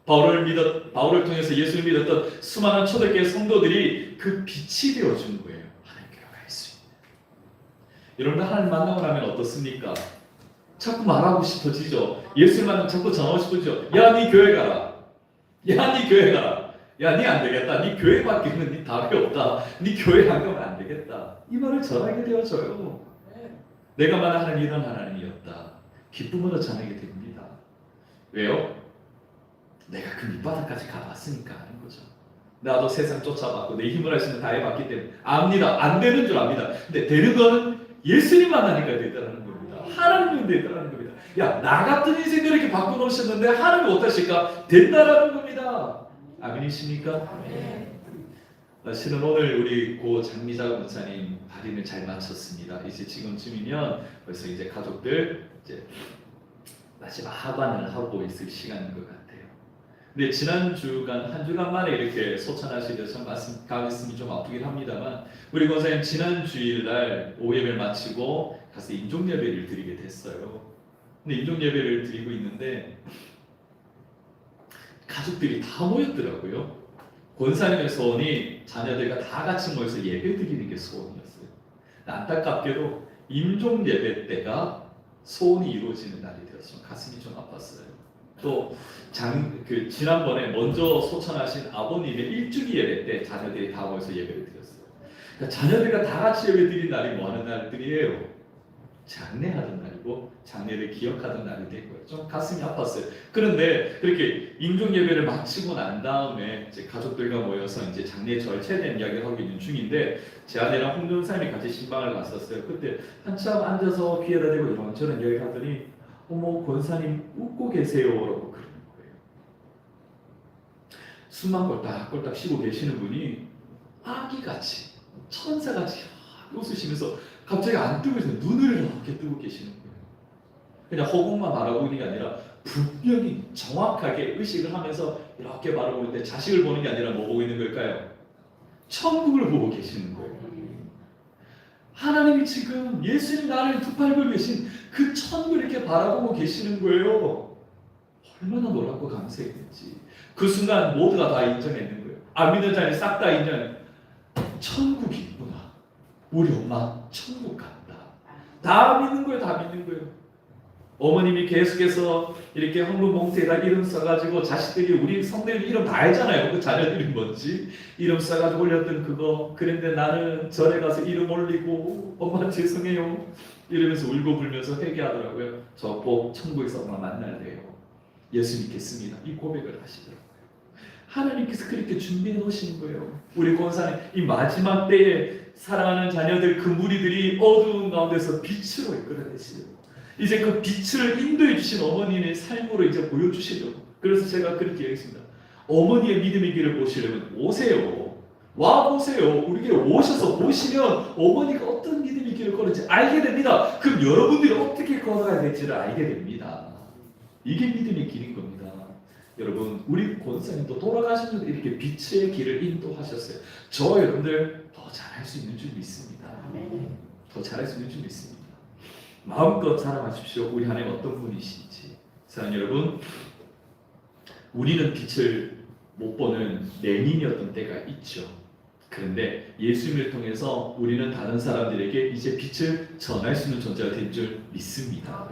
바울을 통해서 예수를 믿었던 수많은 초대교회 성도들이 그 빛이 되어준 거예요. 하나님께로 갈 수 있는. 여러분들 하나님 만나고 나면 어떻습니까? 자꾸 말하고 싶어지죠. 예수를 만나면 자꾸 전하고 싶어지죠. 야, 네 교회 가라. 야, 네 교회 가라. 야, 네 안 되겠다. 네 교회 밖에는 네 답이 없다. 네 교회 안 가면 안 되겠다. 이 말을 전하게 되어져요. 내가 만난 하나님 이런 하나님이었다. 기쁨으로 전하게 됩니다. 왜요? 내가 그 밑바닥까지 가봤으니까 하는 거죠. 나도 세상 쫓아봤고 내 힘을 할 수 있는 다 해봤기 때문에 압니다. 안 되는 줄 압니다. 근데 되는 거는 예수님 만나니까 되더라는 겁니다. 하나님은 되더라는 겁니다. 야, 나 같은 인생들 이렇게 바꿔놓으셨는데 하나님 어떠실까? 된다라는 겁니다. 아멘이십니까? 실은 오늘 우리 고 장미자 목사님 발인을 잘 마쳤습니다. 이제 지금쯤이면 벌써 이제 가족들 이제 마지막 하반을 하고 있을 시간인 것 같아요. 근데 지난 주간 한 주간 만에 이렇게 소천하시려서 가슴이 좀 아프긴 합니다만 우리 권사님 지난 주일날 오예배를 마치고 가서 인종 예배를 드리게 됐어요. 근데 인종 예배를 드리고 있는데 가족들이 다 모였더라고요. 권사님의 소원이 자녀들과 다 같이 모여서 예배 드리는 게 소원이었어요. 안타깝게도 인종 예배 때가 소원이 이루어지는 날이 되어서 가슴이 좀 아팠어요. 또 지난번에 먼저 소천하신 아버님의 일주기 예배 때 자녀들이 다 모여서 예배를 드렸어요. 그러니까 자녀들과 다 같이 예배 드린 날이 뭐 하는 날들이에요? 장례하던 날이고 장례를 기억하던 날이 된 거예요. 좀 가슴이 아팠어요. 그런데 그렇게 인종 예배를 마치고 난 다음에 이제 가족들과 모여서 이제 장례 절차에 대한 이야기를 하고 있는 중인데 제 아내랑 홍준사님이 같이 신방을 갔었어요. 그때 한참 앉아서 귀에다 대고 이런저런 이야기를 하더니 어머 권사님 웃고 계세요라고 그러는 거예요. 숨만 꼴딱꼴딱 쉬고 계시는 분이 아기같이 천사같이 웃으시면서 갑자기 안 뜨고 있어요. 눈을 이렇게 뜨고 계시는 거예요. 그냥 허공만 바라보는 게 아니라 분명히 정확하게 의식을 하면서 이렇게 바라보고 있는데 자식을 보는 게 아니라 뭐 보고 있는 걸까요? 천국을 보고 계시는 거예요. 하나님이 지금 예수님 나를 두 팔 벌고 계신 그 천국을 이렇게 바라보고 계시는 거예요. 얼마나 놀랍고 감사했는지. 그 순간 모두가 다 인정했는 거예요. 안 믿는 자는 싹 다 인정. 천국이 있구나. 우리 엄마 천국 간다. 다 믿는 거예요. 다 믿는 거예요. 어머님이 계속해서 이렇게 헌금 봉투에다 이름 써가지고 자식들이 우리 성도들 이름 다 알잖아요. 그 자녀들이 뭔지 이름 써가지고 올렸던 그거. 그런데 나는 절에 가서 이름 올리고 엄마 죄송해요 이러면서 울고 불면서 회개하더라고요. 저 꼭 천국에서 엄마 만날래요. 예수 믿겠습니다. 이 고백을 하시더라고요. 하나님께서 그렇게 준비해 놓으신 거예요. 우리 권사님 이 마지막 때에 사랑하는 자녀들 그 무리들이 어두운 가운데서 빛으로 이끌어내시려고 이제 그 빛을 인도해 주신 어머니의 삶으로 이제 보여주시려고. 그래서 제가 그렇게 얘기했습니다. 어머니의 믿음의 길을 보시려면 오세요. 와 보세요. 우리에게 오셔서 보시면 어머니가 어떤 믿음의 길을 걸을지 알게 됩니다. 그럼 여러분들이 어떻게 걸어가야 될지를 알게 됩니다. 이게 믿음의 길인 겁니다. 여러분 우리 권사님도 돌아가신 분 이렇게 빛의 길을 인도하셨어요. 저 여러분들 더 잘할 수 있는 줄 믿습니다. 더 잘할 수 있는 줄 믿습니다. 마음껏 사랑하십시오. 우리 하나님 어떤 분이신지. 사랑하는 여러분, 우리는 빛을 못 보는 내민이었던 때가 있죠. 그런데 예수님을 통해서 우리는 다른 사람들에게 이제 빛을 전할 수 있는 존재가 된 줄 믿습니다.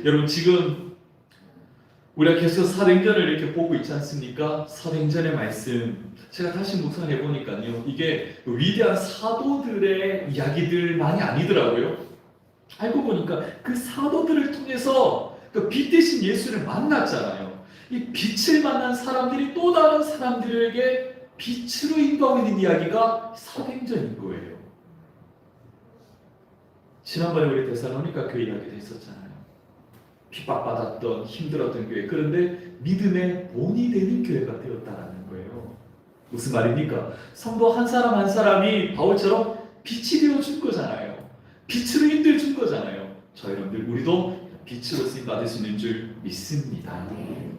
여러분 지금 우리가 계속 사도행전을 이렇게 보고 있지 않습니까? 사도행전의 말씀 제가 다시 묵상해 보니까요, 이게 위대한 사도들의 이야기들만이 아니더라고요. 알고 보니까 그 사도들을 통해서 그 빛 대신 예수를 만났잖아요. 이 빛을 만난 사람들이 또 다른 사람들에게 빛으로 인도하고 있는 이야기가 사도행전인 거예요. 지난번에 우리 데살로니가 그 이야기도 했었잖아요. 핍박받았던 힘들었던 교회, 그런데 믿음의 본이 되는 교회가 되었다라는 거예요. 무슨 말입니까? 성도 한 사람 한 사람이 바울처럼 빛이 되어준 거잖아요. 빛으로 인도해 준 거잖아요. 저 여러분들 우리도 빛으로 쓰임 받을 수 있는 줄 믿습니다.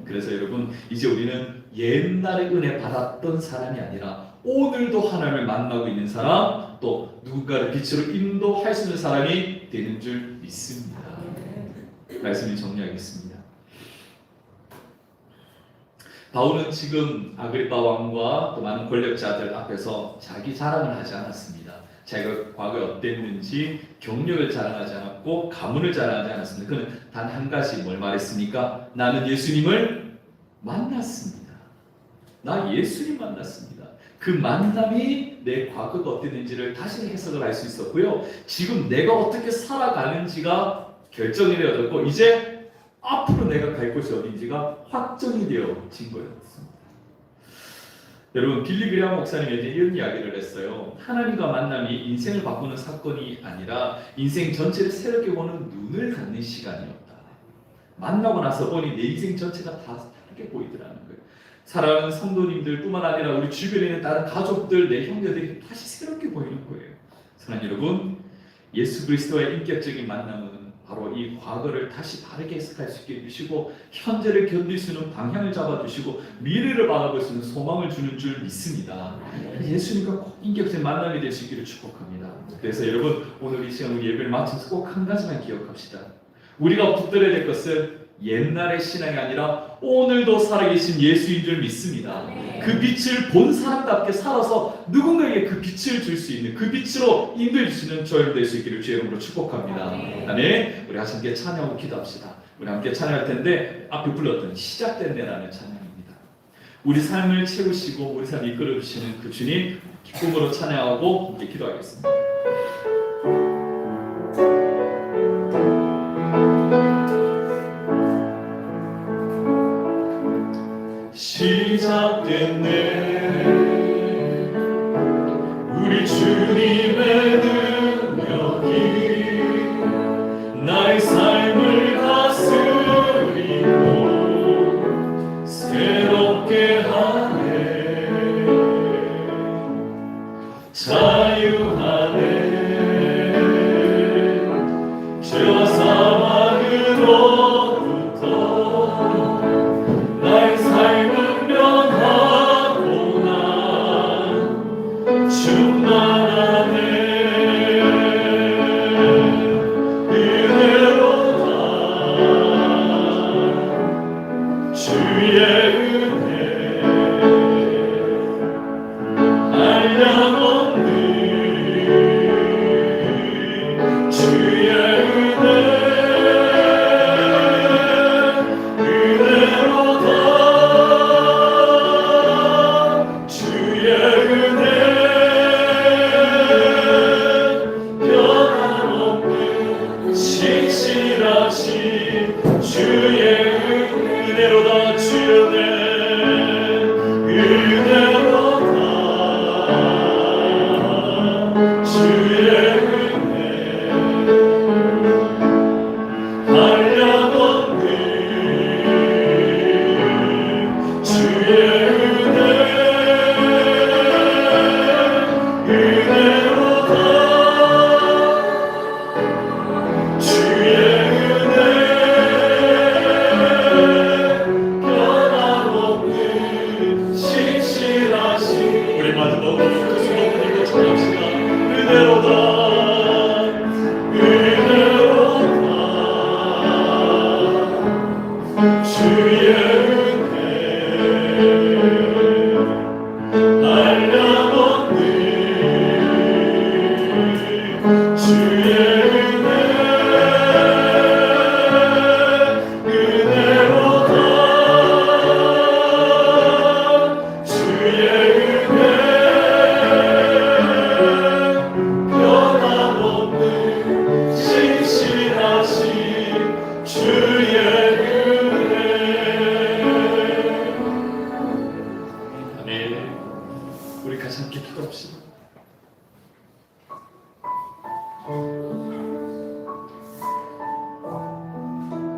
그래서 여러분 이제 우리는 옛날에 은혜 받았던 사람이 아니라 오늘도 하나님을 만나고 있는 사람, 또 누군가를 빛으로 인도할 수 있는 사람이 되는 줄 믿습니다. 말씀을 정리하겠습니다. 바울은 지금 아그리파 왕과 또 많은 권력자들 앞에서 자기 자랑을 하지 않았습니다. 자기가 과거에 어땠는지 경력을 자랑하지 않았고 가문을 자랑하지 않았습니다. 그는 단 한 가지 뭘 말했습니까? 나는 예수님을 만났습니다. 나 예수님 만났습니다. 그 만남이 내 과거가 어땠는지를 다시 해석을 할 수 있었고요. 지금 내가 어떻게 살아가는지가 결정이 되어졌고 이제 앞으로 내가 갈 곳이 어딘지가 확정이 되어진 거였습니다. 여러분 빌리 그레이엄 목사님이 이런 이야기를 했어요. 하나님과 만남이 인생을 바꾸는 사건이 아니라 인생 전체를 새롭게 보는 눈을 갖는 시간이었다. 만나고 나서 보니 내 인생 전체가 다 다르게 보이더라는 거예요. 사랑하는 성도님들 뿐만 아니라 우리 주변에 있는 다른 가족들, 내 형제들이 다시 새롭게 보이는 거예요. 사랑하는 여러분, 예수 그리스도와의 인격적인 만남은 바로 이 과거를 다시 바르게 해석할 수 있게 해주시고 현재를 견딜 수 있는 방향을 잡아주시고 미래를 바라볼 수 있는 소망을 주는 줄 믿습니다. 예수님과 꼭 인격적인 만남이 될 수 있기를 축복합니다. 그래서 여러분 오늘 이 시간 우리 예배를 마치면서 꼭 한 가지만 기억합시다. 우리가 붙들어야 될 것은 옛날의 신앙이 아니라 오늘도 살아계신 예수인 줄 믿습니다. 그 빛을 본 사람답게 살아서 누군가에게 그 빛을 줄 수 있는 그 빛으로 인도해 주시는 저희들 될 수 있기를 주의 이름으로 축복합니다. 아멘. 우리 같이 함께 찬양하고 기도합시다. 우리 함께 찬양할 텐데 앞에 불렀던 시작됐네라는 찬양입니다. 우리 삶을 채우시고 우리 삶을 이끌어 주시는 그 주님 기쁨으로 찬양하고 함께 기도하겠습니다. 시작됐네 우리 주님의 능력이 나의 삶을 다스리고 새롭게 하네 자유하네 죄와 사망으로부터 나의 삶을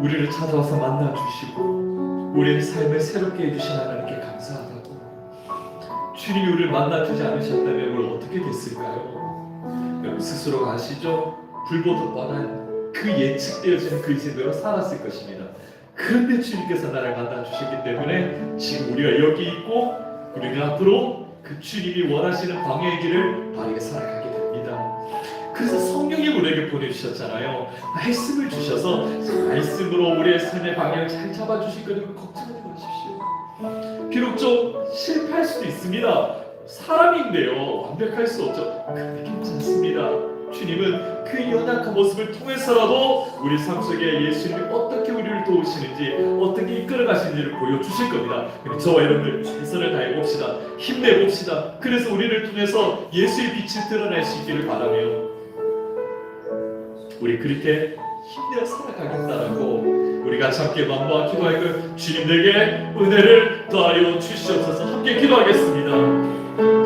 우리를 찾아와서 만나주시고 우리의 삶을 새롭게 해주신 하나님께 감사하다고. 주님이 우리를 만나주지 않으셨다면 우리 어떻게 됐을까요? 여러분 스스로가 아시죠? 불보듯 뻔한 그 예측되어지는 그 인생대로 살았을 것입니다. 그런데 주님께서 나를 만나주셨기 때문에 지금 우리가 여기 있고 우리는 앞으로 그 주님이 원하시는 방향의 길을 바르게 살아가게 됩니다. 그래서 성령님 우리에게 보내주셨잖아요. 말씀을 주셔서 말씀으로 우리의 삶의 방향을 잘 잡아주실 거니까 걱정하지 마십시오. 비록 좀 실패할 수도 있습니다. 사람인데요, 완벽할 수 없죠. 그런데 괜찮습니다. 주님은 그 연약한 모습을 통해서라도 우리 삶 속에 예수님이 어떻게 우리를 도우시는지, 어떻게 이끌어 가시는지를 보여주실 겁니다. 저와 여러분들 최선을 다해봅시다. 힘내봅시다. 그래서 우리를 통해서 예수의 빛이 드러날 수 있기를 바라며 우리 그렇게 힘내어 살아가겠다라고 우리 같이 함께 마음과 기도하고 주님에게 은혜를 더하여 주시옵소서. 함께 기도하겠습니다.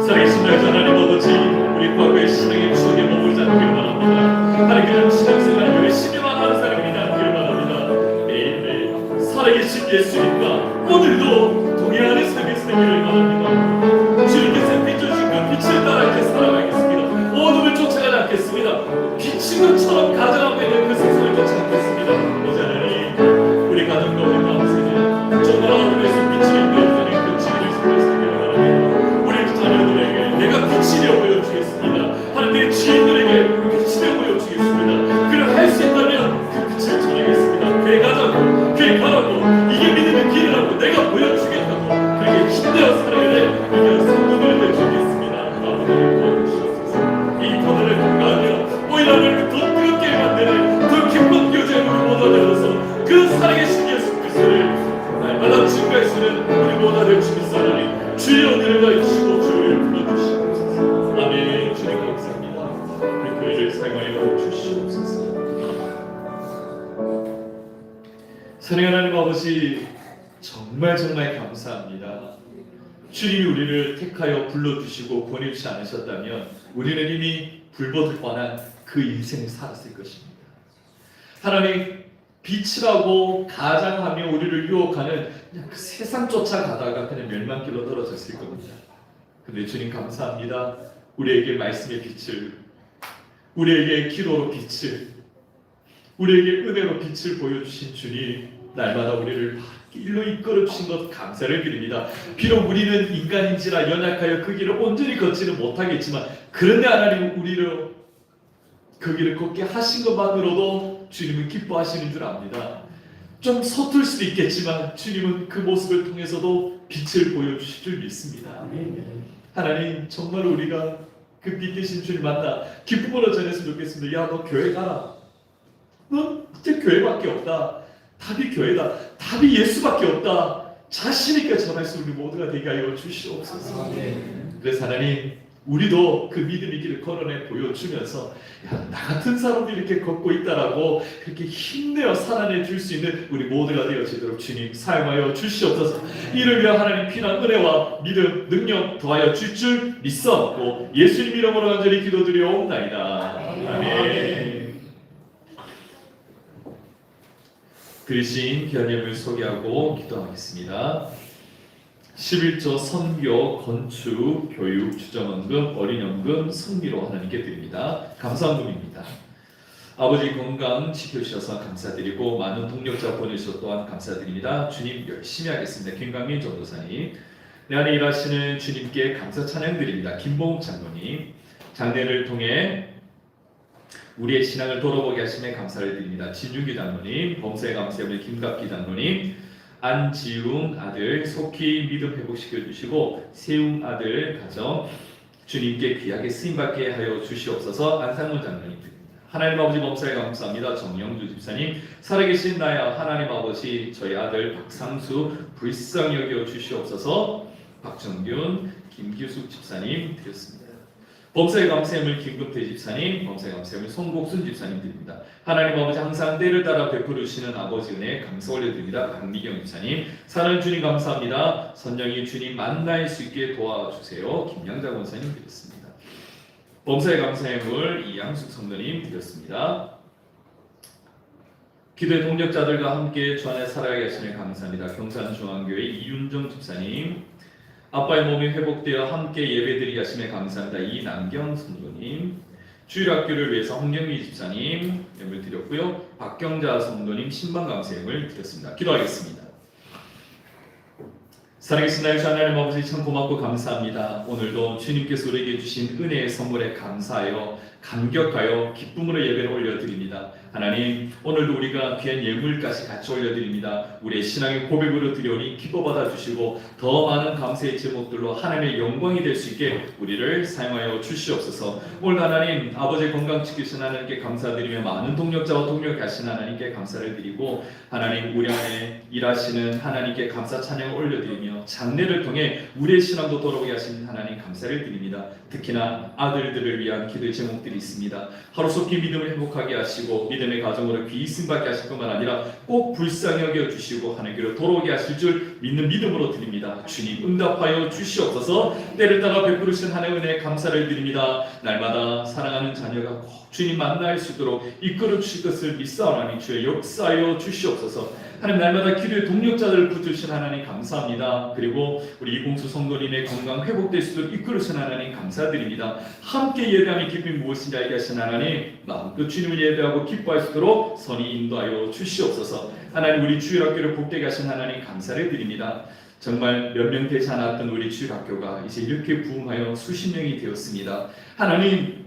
살아계신 하나님 아버지, 우리 과거의 신앙의 추억에 머물지 않기를 바랍니다. 하나님 그냥 신앙생활 열심히만 하는 사람이 되기를 바랍니다. 매일매일 살아계신 예수님과 오늘도 동행하는 삶이 되기를 바랍니다. 주님께서 비춰주신 그 빛을 따라 이렇게 살아가겠습니다. 어둠을 쫓아가지 않겠습니다. 비친 것처럼 가져가고 있는 그 세상을 쫓아가겠습니다. 오직 하나님, 우리 가정과 우리 마음속에 정말 어둠에서 빛을 인도하는 그 진리를 생각하시기를 바랍니다. 자녀들에게 내가 빛이려 보여주겠습니다. 하나님 내 주인들에게 빛이려 보여주겠습니다. 그를 할 수 있다면 그 빛을 전하겠습니다. 그에 가자고, 그에 가라고, 이게 믿음의 길이라고 내가 보여주겠다고, 그에게 힘내어 살아야 이게 성도들을 내주겠습니다. 아버지 도와주시옵소서. 이 터널을 통과하며 오히려 나를 더 뜨겁게 만드는 더 기쁜 교제로 모두 되어서 그 살아계신 예수 그리스도를 날마다 증거할 수 있는 우리 모두 될 주님께서 하나님 주의 은혜를 더해주시고 주를 불러주시옵소서. 아멘. 주님 감사합니다. 우리 교회를 사용하여 주시옵소서. 사랑하는 하나님 아버지, 정말 감사합니다. 주님이 우리를 택하여 불러주시고 보내주지 않으셨다면 우리는 이미 불보듯 뻔한 그 인생을 살았을 것입니다. 하나님, 빛이라고 가장하며 우리를 유혹하는 그냥 그 세상 쫓아가다가 그냥 멸망길로 떨어졌을 겁니다. 근데 주님 감사합니다. 우리에게 말씀의 빛을, 우리에게 기도로 빛을, 우리에게 은혜로 빛을 보여주신 주님, 날마다 우리를 길로 이끌어 주신 것 감사를 드립니다. 비록 우리는 인간인지라 연약하여 그 길을 온전히 걷지는 못하겠지만, 그런데 하나님 우리를 그 길을 걷게 하신 것만으로도 주님은 기뻐하시는 줄 압니다. 좀 서툴 수도 있겠지만 주님은 그 모습을 통해서도 빛을 보여주실 줄 믿습니다. 하나님, 정말 우리가 그 빛 대신 주님 만나 기쁨으로 전했으면 좋겠습니다. 야, 너 교회 가라. 너 이제 교회밖에 없다. 답이 교회다. 답이 예수밖에 없다. 자신 있게 전할 수 우리 모두가 되게 하여 주시옵소서. 그래서 하나님, 우리도 그 믿음의 길을 걸어내 보여주면서 야, 나 같은 사람도 이렇게 걷고 있다라고 그렇게 힘내어 살아내 줄 수 있는 우리 모두가 되어지도록 주님 사용하여 주시옵소서. 이를 위해 하나님 피난 은혜와 믿음, 능력 더하여 줄 줄 믿사옵고 예수님 이름으로 간절히 기도드리옵나이다. 아멘. 그리신 기한님을 소개하고 기도하겠습니다. 11조 선교, 건축, 교육, 주정원금, 어린연금, 성비로 하나님께 드립니다. 감사원금입니다. 아버지 건강 지켜주셔서 감사드리고 많은 동력자 보내주셔서 또한 감사드립니다. 주님 열심히 하겠습니다. 김강민 전도사님, 내 안에 일하시는 주님께 감사 찬양 드립니다. 김봉욱 장로님, 장례를 통해 우리의 신앙을 돌아보게 하심에 감사를 드립니다. 진윤기 장로님, 범사에 감사합니다. 김갑기 장로님, 안지웅 아들 속히 믿음 회복시켜 주시고 세웅 아들 가정 주님께 귀하게 쓰임받게 하여 주시옵소서. 안상문 장로님, 하나님 아버지 범사에 감사합니다. 정영주 집사님, 살아계신 나야 하나님 아버지 저희 아들 박상수 불쌍히 여겨 주시옵소서. 박정균, 김규숙 집사님 드렸습니다. 범사에 감사함을 김금태 집사님, 범사에 감사함을 송복순 집사님 드립니다. 하나님 아버지 항상 때를 따라 베풀으시는 아버지 은혜 감사 올려드립니다. 박미경 집사님, 사랑하는 주님 감사합니다. 선영이 주님 만날 수 있게 도와주세요. 김양자 권사님 드렸습니다. 범사에 감사함을 이양숙 성도님 드렸습니다. 기도의 동력자들과 함께 주 안에 살아가게 하시니 감사합니다. 경산중앙교회 이윤정 집사님, 아빠의 몸이 회복되어 함께 예배드리게 하심에 감사합니다. 이남경 성도님, 주일학교를 위해서 홍경미 집사님 예물 드렸고요. 박경자 성도님 신방 감사 예물 드렸습니다. 기도하겠습니다. 살아계신 나의 하나님 아버지 참 고맙고 감사합니다. 오늘도 주님께서 우리에게 주신 은혜의 선물에 감사하여 감격하여 기쁨으로 예배를 올려드립니다. 하나님, 오늘도 우리가 귀한 예물까지 같이 올려드립니다. 우리의 신앙의 고백으로 드려오니 기뻐 받아주시고 더 많은 감사의 제목들로 하나님의 영광이 될 수 있게 우리를 사용하여 주시옵소서. 오늘 하나님, 아버지의 건강 지키신 하나님께 감사드리며 많은 동력자와 동력하신 하나님께 감사를 드리고, 하나님 우리 안에 일하시는 하나님께 감사 찬양을 올려드리며 장례를 통해 우리의 신앙도 돌아오게 하신 하나님 감사를 드립니다. 특히나 아들들을 위한 기도의 제목들이 있습니다. 하루속히 믿음을 행복하게 하시고 믿음의 가정으로 귀히 쓰임받게 하실 뿐만 아니라 꼭 불쌍히 여겨주시고 하나님께로 돌아오게 하실 줄 믿는 믿음으로 드립니다. 주님 응답하여 주시옵소서. 때를 따라 베푸르신 하나님의 은혜에 감사를 드립니다. 날마다 사랑하는 자녀가 꼭 주님 만날 수 있도록 이끌어 주실 것을 믿사오나니 주의 역사하여 주시옵소서. 하나님, 날마다 기도의 동력자들을 붙드신 하나님 감사합니다. 그리고 우리 이공수 성도님의 건강 회복될 수 있도록 이끌으신 하나님 감사드립니다. 함께 예배하는 기쁨이 무엇인지 알게 하신 하나님, 마음껏 주님을 예배하고 기뻐할 수 있도록 선히 인도하여 주시옵소서. 하나님, 우리 주일학교를 복되게 하신 하나님 감사를 드립니다. 정말 몇 명 되지 않았던 우리 주일학교가 이제 이렇게 부흥하여 수십 명이 되었습니다. 하나님,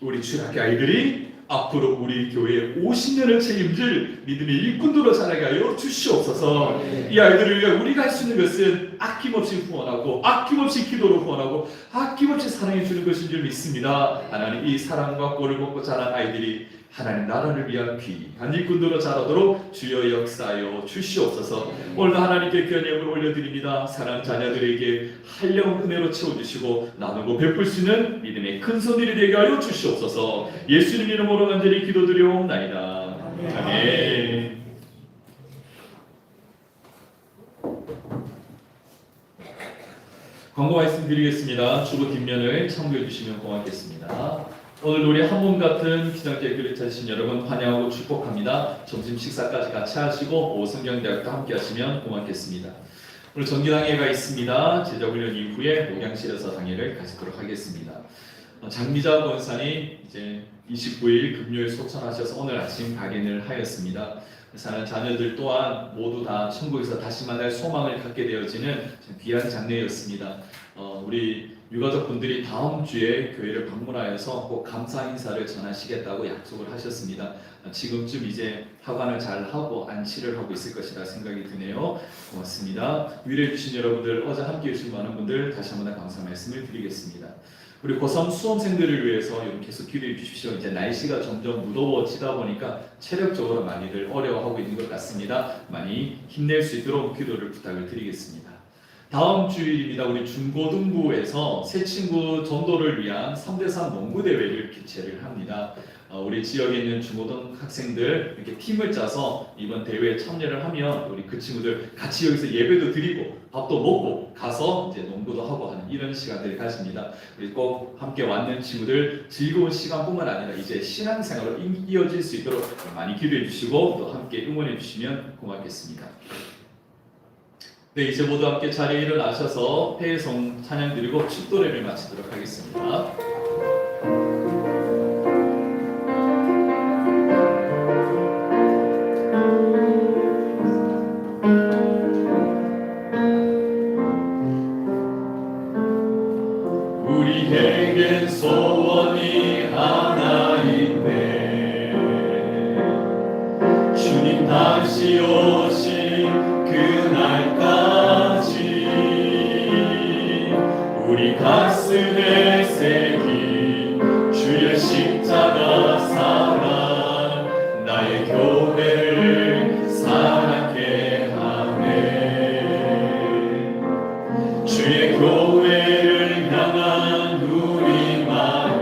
우리 주일학교 아이들이 앞으로 우리 교회에 50년을 책임질 믿음의 일꾼들로 자라게 하여 주시옵소서. 이 아이들을 위해 우리가 할 수 있는 것은 아낌없이 후원하고 아낌없이 기도로 후원하고 아낌없이 사랑해 주는 것인 줄 믿습니다. 하나님, 이 사랑과 꼴을 먹고 자란 아이들이 하나님 나라를 위한 귀한 일꾼들로 자라도록 주여 역사하여 주시옵소서. 오늘도 하나님께 귀한 예물을 올려드립니다. 사랑하는 자녀들에게 한량 은혜로 채워주시고 나누고 베풀 수 있는 믿음의 큰 손들이 되게 하여 주시옵소서. 예수님 이름으로 간절히 기도드려옵나이다. 아멘. 광고 말씀드리겠습니다. 주보 뒷면을 참고해 주시면 고맙겠습니다. 오늘 우리 한 몸 같은 기장제 교회 찾으신 여러분 환영하고 축복합니다. 점심 식사까지 같이 하시고 오후 성경대학도 함께 하시면 고맙겠습니다. 오늘 정기당회가 있습니다. 제자훈련 이후에 목양실에서 당회를 가지도록 하겠습니다. 장미자 권사님 이제 29일 금요일 소천하셔서 오늘 아침 발인을 하였습니다. 사는 자녀들 또한 모두 다 천국에서 다시 만날 소망을 갖게 되어지는 귀한 장례였습니다. 우리 유가족 분들이 다음 주에 교회를 방문하여서 꼭 감사 인사를 전하시겠다고 약속을 하셨습니다. 지금쯤 이제 하관을 잘 하고 안치를 하고 있을 것이라 생각이 드네요. 고맙습니다. 위로해 주신 여러분들, 어제 함께 해주신 많은 분들 다시 한번 감사 말씀을 드리겠습니다. 우리 고3 수험생들을 위해서 여러분 계속 기도해 주십시오. 이제 날씨가 점점 무더워지다 보니까 체력적으로 많이들 어려워하고 있는 것 같습니다. 많이 힘낼 수 있도록 기도를 부탁을 드리겠습니다. 다음 주일입니다. 우리 중고등부에서 새 친구 전도를 위한 3대3 농구대회를 개최를 합니다. 우리 지역에 있는 중고등 학생들 이렇게 팀을 짜서 이번 대회에 참여를 하면 우리 그 친구들 같이 여기서 예배도 드리고 밥도 먹고 가서 이제 농구도 하고 하는 이런 시간들을 가집니다. 우리 꼭 함께 왔는 친구들 즐거운 시간뿐만 아니라 이제 신앙생활로 이어질 수 있도록 많이 기도해 주시고 또 함께 응원해 주시면 고맙겠습니다. 네, 이제 모두 함께 자리에 일어나셔서 폐성 찬양 드리고 축도례를 마치도록 하겠습니다. 우리에겐 소원이 하나인데 주님 다시 오신 그날까지 우리 가슴에 새긴 주의 십자가 사랑 나의 교회를 사랑케 하네. 주의 교회를 향한 우리 마음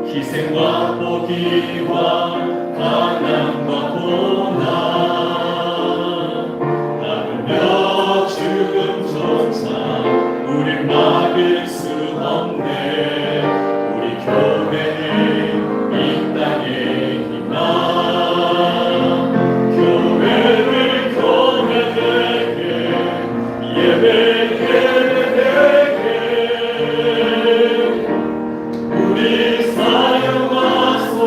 희생과 포기와 가난과 고난 나누며 죽음조차 우릴 막을 수 없네. 우리 교회는 이 땅의 희망 교회를 교회되게 예배되게 우리 사용하소서.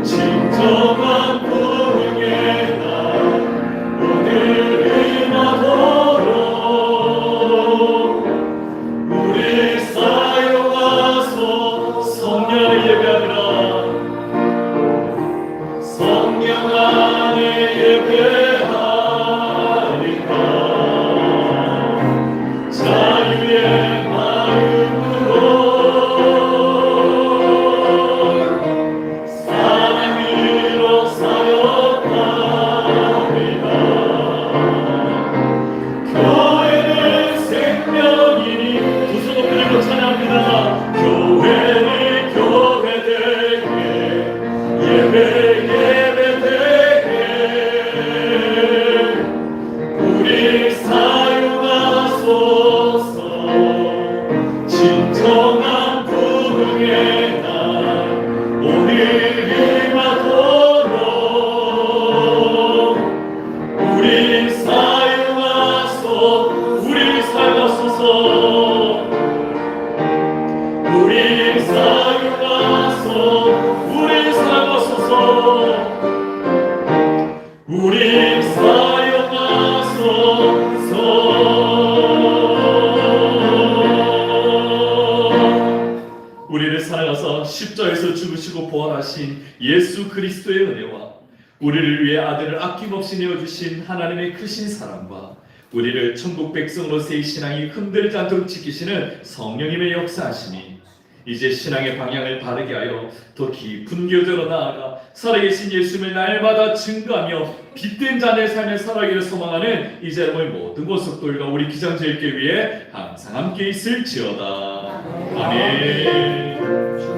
진정한 부흥의 날 오늘 임하도록 우리 사랑하소서 우리 사랑하소서 우리 사랑하소서 우리를 사랑하사 십자에서 죽으시고 부활하신 예수 그리스도의 은혜와 우리를 위해 아들을 아낌없이 내어주신 하나님의 크신 사랑과 우리를 천국 백성으로서의 신앙이 흔들리지 않도록 지키시는 성령님의 역사하심이 이제 신앙의 방향을 바르게 하여 더 깊은 교제로 나아가 살아계신 예수님을 날마다 증거하며 빛된 자의 삶을 살아가기를 소망하는 이 제목의 모든 고속도일과 우리 기장제일교회 위해 항상 함께 있을지어다. 아멘.